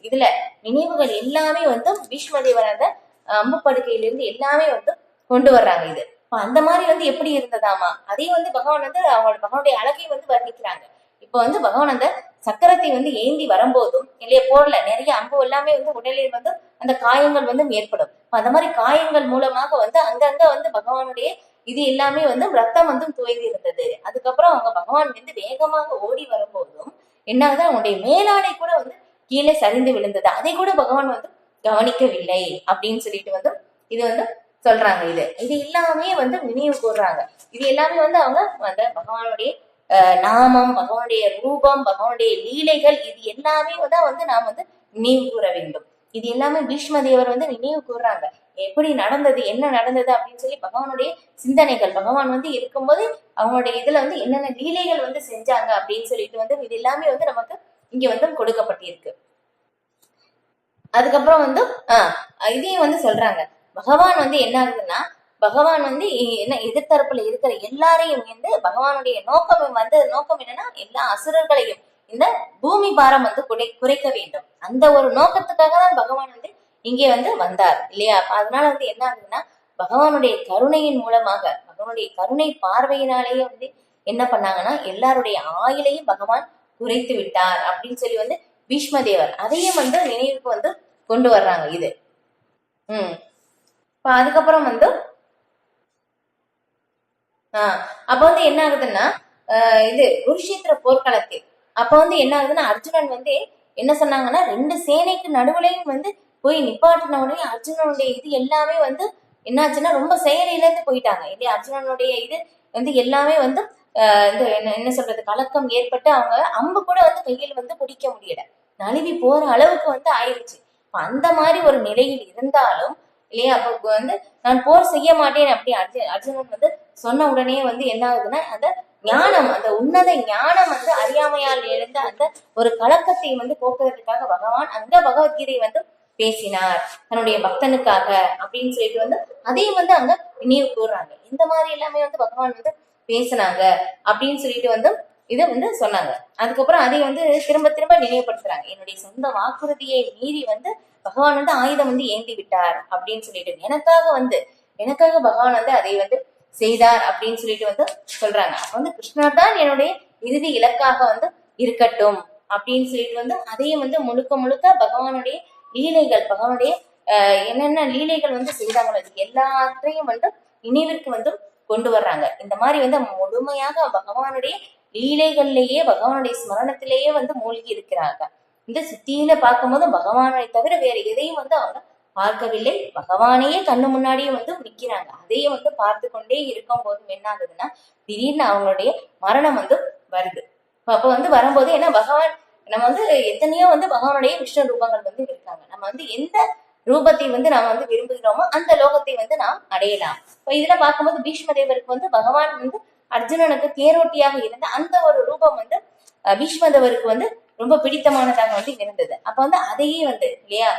இதுல நினைவுகள் எல்லாமே வந்து பீஷ்ம தேவர் அந்த அம்பு படுக்கையிலிருந்து எல்லாமே வந்து கொண்டு வர்றாங்க. இது அந்த மாதிரி வந்து எப்படி இருந்ததாமா, அதையும் வந்து பகவான் வந்து அவங்க பகவானுடைய அழகை வந்து வர்ணிக்கிறாங்க. இப்ப வந்து பகவான் அந்த சக்கரத்தை வந்து ஏந்தி வரும்போதும் இல்லையா போர்ல நிறைய அம்பு எல்லாமே வந்து உடலில் வந்து அந்த காயங்கள் வந்து ஏற்படும். அந்த மாதிரி காயங்கள் மூலமாக வந்து அங்கங்க வந்து பகவானுடைய இது எல்லாமே வந்து ரத்தம் வந்து துவைந்து இருந்தது. அதுக்கப்புறம் அவங்க பகவான் வந்து வேகமாக ஓடி வரும்போதும் என்னாவது அவங்களுடைய மேலாடை கூட வந்து கீழே சரிந்து விழுந்தது. அதை கூட பகவான் வந்து கவனிக்கவில்லை அப்படின்னு சொல்லிட்டு வந்து இது வந்து சொல்றாங்க. இது எல்லாமே வந்து நினைவு கூறுறாங்க. இது எல்லாமே வந்து அவங்க அந்த பகவானுடைய நாமம், பகவானுடைய ரூபம், பகவானுடைய லீலைகள், இது எல்லாமே தான் வந்து நாம் வந்து நினைவு கூற வேண்டும். இது எல்லாமே பீஷ்ம தேவர் வந்து நினைவு கூறுறாங்க. எப்படி நடந்தது, என்ன நடந்தது அப்படின்னு சொல்லி பகவானுடைய சிந்தனைகள், பகவான் வந்து இருக்கும்போது அவங்களுடைய இதுல வந்து என்னென்ன லீலைகள் வந்து செஞ்சாங்க அப்படின்னு சொல்லிட்டு வந்து இது எல்லாமே வந்து நமக்கு இங்க வந்து கொடுக்கப்பட்டிருக்கு. அதுக்கப்புறம் வந்து இதையும் வந்து சொல்றாங்க. பகவான் வந்து என்ன ஆகுதுன்னா பகவான் வந்து என்ன எதிர்த்தரப்புல இருக்கிற எல்லாரையும் வந்து பகவானுடைய நோக்கம் என்னன்னா எல்லா அசுரர்களையும் இந்த பூமி பாரம் வந்து குறைக்க வேண்டும். அந்த ஒரு நோக்கத்துக்காக தான் பகவான் வந்து இங்கே வந்து வந்தார் இல்லையா. அதனால வந்து என்ன ஆகுதுன்னா பகவானுடைய கருணையின் மூலமாக பகவானுடைய கருணை பார்வையினாலேயே வந்து என்ன பண்ணாங்கன்னா எல்லாருடைய ஆயுளையும் பகவான் குறைத்து விட்டார் அப்படின்னு சொல்லி வந்து பீஷ்ம தேவர் அதையும் வந்து நினைவுக்கு வந்து கொண்டு வர்றாங்க. இது அதுக்கப்புறம் வந்து அப்ப வந்து என்ன ஆகுதுன்னா இது குருஷேத்திர போர்க்களத்தில் அப்ப வந்து என்ன ஆகுதுன்னா அர்ஜுனன் வந்து என்ன சொன்னாங்கன்னா ரெண்டு சேனைக்கு நடுவுலையும் வந்து போய் நிப்பாட்டின உடனே அர்ஜுனனுடைய இது எல்லாமே வந்து என்னாச்சுன்னா ரொம்ப செயலிழந்து போயிட்டாங்க இல்லையா. அர்ஜுனனுடைய இது வந்து எல்லாமே வந்து என்ன சொல்றது கலக்கம் ஏற்பட்டு அவங்க அம்பு கூட வந்து கையில் வந்து பிடிக்க முடியல, நழுவி போற அளவுக்கு வந்து ஆயிடுச்சு. அந்த மாதிரி ஒரு நிலையில் இருந்தாலும் இல்லையா அப்ப வந்து நான் போர் செய்ய மாட்டேன் அப்படி அர்ஜுனன் வந்து சொன்ன உடனே வந்து என்ன ஆகுதுன்னா அந்த ஞானம், அந்த உன்னத ஞானம் வந்து அறியாமையால் எழுந்த அந்த ஒரு கலக்கத்தை வந்து போக்குறதுக்காக பகவான் அந்த பகவத்கீதை வந்து பேசினார் தன்னுடைய பக்தனுக்காக அப்படின்னு சொல்லிட்டு வந்து அதையும் வந்து அங்க நினைவு கூறுறாங்க. இந்த மாதிரி எல்லாமே வந்து பகவான் வந்து பேசினாங்க அப்படின்னு சொல்லிட்டு வந்து இதை வந்து சொன்னாங்க. அதுக்கப்புறம் அதை வந்து திரும்ப திரும்ப நினைவுபடுத்துறாங்க. என்னுடைய சொந்த வாக்குறுதியை மீறி வந்து பகவான் வந்து ஆயுதம் வந்து ஏந்தி விட்டார் அப்படின்னு சொல்லிட்டு எனக்காக பகவான் வந்து அதை வந்து செய்தார் அப்படின்னு சொல்லிட்டு வந்து சொல்றாங்க. அப்ப வந்து கிருஷ்ணர் தான் என்னுடைய இறுதி இலக்காக வந்து இருக்கட்டும் அப்படின்னு சொல்லிட்டு வந்து அதையும் வந்து முழுக்க முழுக்க பகவானுடைய லீலைகள், பகவானுடைய என்னென்ன லீலைகள் வந்து செய்தாங்களோ அது எல்லாத்தையும் வந்து நினைவிற்கு வந்து கொண்டு வர்றாங்க. இந்த மாதிரி வந்து முழுமையாக பகவானுடைய லீலைகள்லேயே பகவானுடைய ஸ்மரணத்திலேயே வந்து மூழ்கி இருக்கிறாங்க. இந்த சுத்தியில பார்க்கும்போது பகவானை தவிர வேற எதையும் வந்து அவங்க பார்க்கவில்லை. பகவானையே கண்ணு முன்னாடியே வந்து நிக்கிறாங்க. அதையும் வந்து பார்த்து கொண்டே இருக்கும் போதும் என்ன ஆகுதுன்னா திடீர்னு அவங்களுடைய மரணம் வந்து வருது. அப்ப வந்து வரும்போது ஏன்னா பகவான் நம்ம வந்து எத்தனையோ வந்து பகவானுடைய விஷ்ணு ரூபங்கள் வந்து இருக்காங்க. நம்ம வந்து எந்த ரூபத்தை வந்து நாம் வந்து விரும்புகிறோமோ அந்த லோகத்தை வந்து நாம் அடையலாம். இப்ப இதுல பார்க்கும்போது பீஷ்ம தேவருக்கு வந்து பகவான் வந்து அர்ஜுனனுக்கு தேரோட்டியாக இருந்த அந்த ஒரு ரூபம் வந்து பீஷ்ம தேவருக்கு வந்து ரொம்ப பிடித்தமானதாக வந்து இருந்தது. அப்ப வந்து அதையே வந்து இல்லையா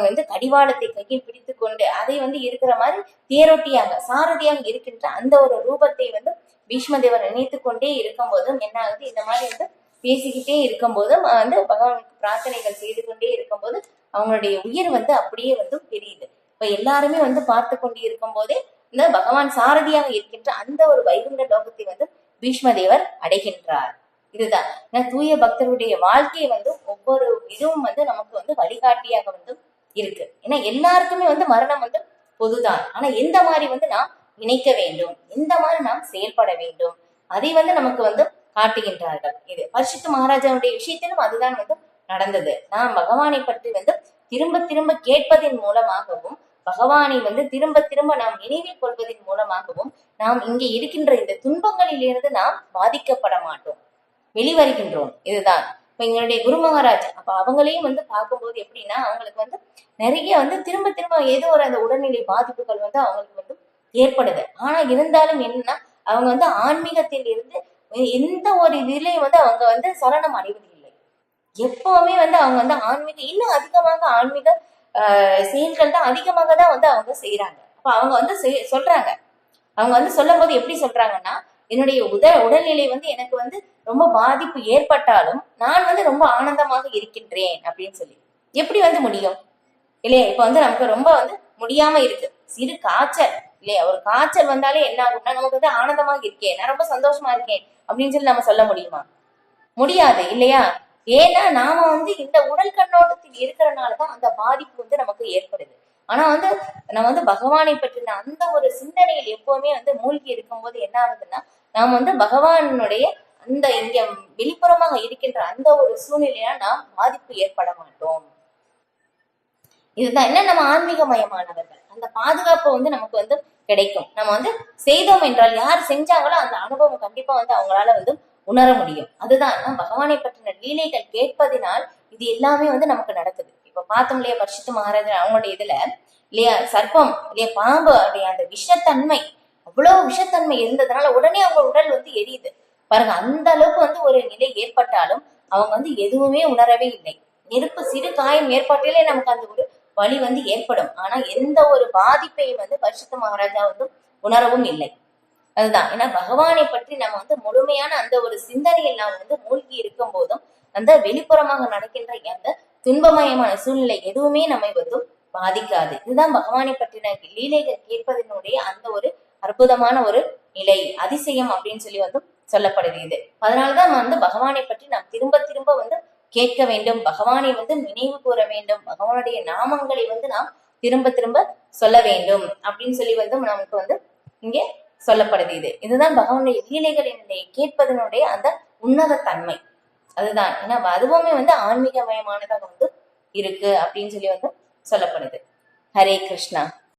வந்து கடிவாளத்தை கையில் பிடித்து கொண்டு அதை வந்து இருக்கிற மாதிரி தேரோட்டியாக சாரதியாக இருக்கின்ற அந்த ஒரு ரூபத்தை வந்து பீஷ்ம தேவர் நினைத்து கொண்டே இருக்கும் போதும் என்ன ஆகுது, இந்த மாதிரி வந்து பேசிக்கிட்டே இருக்கும் போதும் வந்து பகவானுக்கு பிரார்த்தனைகள் செய்து கொண்டே இருக்கும் போது அவங்களுடைய உயிர் வந்து அப்படியே வந்து தெரியுது. இப்ப எல்லாருமே வந்து பார்த்து கொண்டு இருக்கும் போதே இந்த பகவான் சாரதியாக இருக்கின்ற அந்த ஒரு வைகுண்ட லோகத்தை வந்து பீஷ்ம தேவர் அடைகின்றார். இதுதான் ஏன்னா தூய பக்தருடைய வாழ்க்கையை வந்து ஒவ்வொரு இதுவும் வந்து நமக்கு வந்து வழிகாட்டியாக வந்து இருக்கு. ஏன்னா எல்லாருக்குமே வந்து மரணம் வந்து பொதுதான். ஆனா எந்த மாதிரி வந்து நாம் நினைக்க வேண்டும், எந்த மாதிரி நாம் செயல்பட வேண்டும், அதை வந்து நமக்கு வந்து காட்டுகின்றார்கள். இது பரிசுத்த மகாராஜாவுடைய விஷயத்திலும் அதுதான் வந்து நடந்தது. நாம் பகவானை பற்றி வந்து திரும்ப திரும்ப கேட்பதன் மூலமாகவும், பகவானை வந்து திரும்ப திரும்ப நாம் நினைவில் கொள்வதன் மூலமாகவும் நாம் இங்கே இருக்கின்ற இந்த துன்பங்களில் இருந்து நாம் பாதிக்கப்பட மாட்டோம், வெளிவருகின்றோம். இதுதான் இப்ப எங்களுடைய குரு மகாராஜ். அப்ப அவங்களையும் வந்து பார்க்கும்போது எப்படின்னா அவங்களுக்கு வந்து நிறைய வந்து திரும்ப திரும்ப ஏதோ ஒரு அந்த உடல்நிலை பாதிப்புகள் வந்து அவங்களுக்கு வந்து ஏற்படுது. ஆனா இருந்தாலும் என்னன்னா அவங்க வந்து ஆன்மீகத்தில் இருந்து எந்த ஒரு இதுலயும் வந்து அவங்க வந்து சலனம் அடைவது இல்லை. எப்பவுமே வந்து அவங்க வந்து ஆன்மீக இன்னும் அதிகமாக ஆன்மீக செயல்கள் தான் அதிகமாக தான் வந்து அவங்க செய்யறாங்க. அப்ப அவங்க வந்து சொல்றாங்க. அவங்க வந்து சொல்லும் போது எப்படி சொல்றாங்கன்னா, என்னுடைய உடல்நிலை வந்து எனக்கு வந்து ரொம்ப பாதிப்பு ஏற்பட்டாலும் நான் வந்து ரொம்ப ஆனந்தமாக இருக்கின்றேன் அப்படின்னு சொல்லி. எப்படி வந்து முடியும் இல்லையா? இப்ப வந்து நமக்கு ரொம்ப வந்து முடியாம இருக்கு, சிறு காய்ச்சல் இல்லையா, ஒரு காய்ச்சல் வந்தாலே என்ன ஆகும்னா நமக்கு வந்து ஆனந்தமாக இருக்கேன், நான் ரொம்ப சந்தோஷமா இருக்கேன் அப்படின்னு சொல்லி நம்ம சொல்ல முடியுமா? முடியாது இல்லையா? ஏன்னா நாம வந்து இந்த உடல் கண்ணோட்டத்தில் இருக்கிறனாலதான் அந்த பாதிப்பு வந்து நமக்கு ஏற்படுது. ஆனா வந்து நம்ம வந்து பகவானை பற்றின அந்த ஒரு சிந்தனையில் எப்பவுமே வந்து மூழ்கி இருக்கும் போது என்ன ஆகுதுன்னா நாம் வந்து பகவானுடைய அந்த இங்க வெளிப்புறமாக இருக்கின்ற அந்த ஒரு சூழ்நிலையா நாம் பாதிப்பு ஏற்பட மாட்டோம். இதுதான் என்ன, நம்ம ஆன்மீகமயமானவர்கள். அந்த பாதுகாப்பு வந்து நமக்கு வந்து கிடைக்கும். நம்ம வந்து செய்தோம் என்றால் யார் செஞ்சாங்களோ அந்த அனுபவம் கண்டிப்பா வந்து அவங்களால வந்து உணர முடியும். அதுதான் பகவானை பற்றின லீலைகள் கேட்பதினால் இது எல்லாமே வந்து நமக்கு நடக்குது. இப்ப பார்த்தோம் இல்லையா, பரிசுத்த மகாராஜன் அவங்களுடைய இதுல இல்லையா சர்ப்பம் இல்லையா பாம்பு அப்படிய அந்த விஷத்தன்மை, அவ்வளவு விஷத்தன்மை இருந்ததுனால உடனே அவங்க உடல் வந்து எரியுது பாருங்க. அந்த அளவுக்கு வந்து ஒரு நிலை ஏற்பட்டாலும் அவங்க வந்து எதுவுமே உணரவே இல்லை. நெருப்பு சிறு காயம் ஏற்பட்டாலே நமக்கு அந்த ஒரு வலி வந்து ஏற்படும். ஆனா எந்த ஒரு பாதிப்பையும் வந்து பரிசுத்த மகாராஜா வந்து உணரவும் இல்லை. அதுதான் ஏன்னா பகவானை பற்றி நம்ம வந்து முழுமையான அந்த ஒரு சிந்தனையில் நாம் வந்து மூழ்கி இருக்கும் போதும் அந்த வெளிப்புறமாக நடக்கின்ற அந்த துன்பமயமான சூழ்நிலை எதுவுமே நம்மை வந்து பாதிக்காது. இதுதான் பகவானை பற்றின லீலைகள் கேட்பதனுடைய அந்த ஒரு அற்புதமான ஒரு நிலை, அதிசயம் அப்படின்னு சொல்லி வந்து சொல்லப்படுகிறது. அதனாலதான் வந்து பகவானை பற்றி நாம் திரும்ப திரும்ப வந்து கேட்க வேண்டும், பகவானை வந்து நினைவு கூற வேண்டும், பகவானுடைய நாமங்களை வந்து நாம் திரும்ப திரும்ப சொல்ல வேண்டும் அப்படின்னு சொல்லி வந்து நமக்கு வந்து இங்கே சொல்லப்படுது. இதுதான் பகவானுடைய லீலைகளினுடைய கேட்பதனுடைய அந்த உன்னத தன்மை. அதுதான் ஏன்னா அதுவுமே வந்து ஆன்மீகமயமானதாக வந்து இருக்கு அப்படின்னு சொல்லி வந்து சொல்லப்படுது. ஹரே கிருஷ்ணா.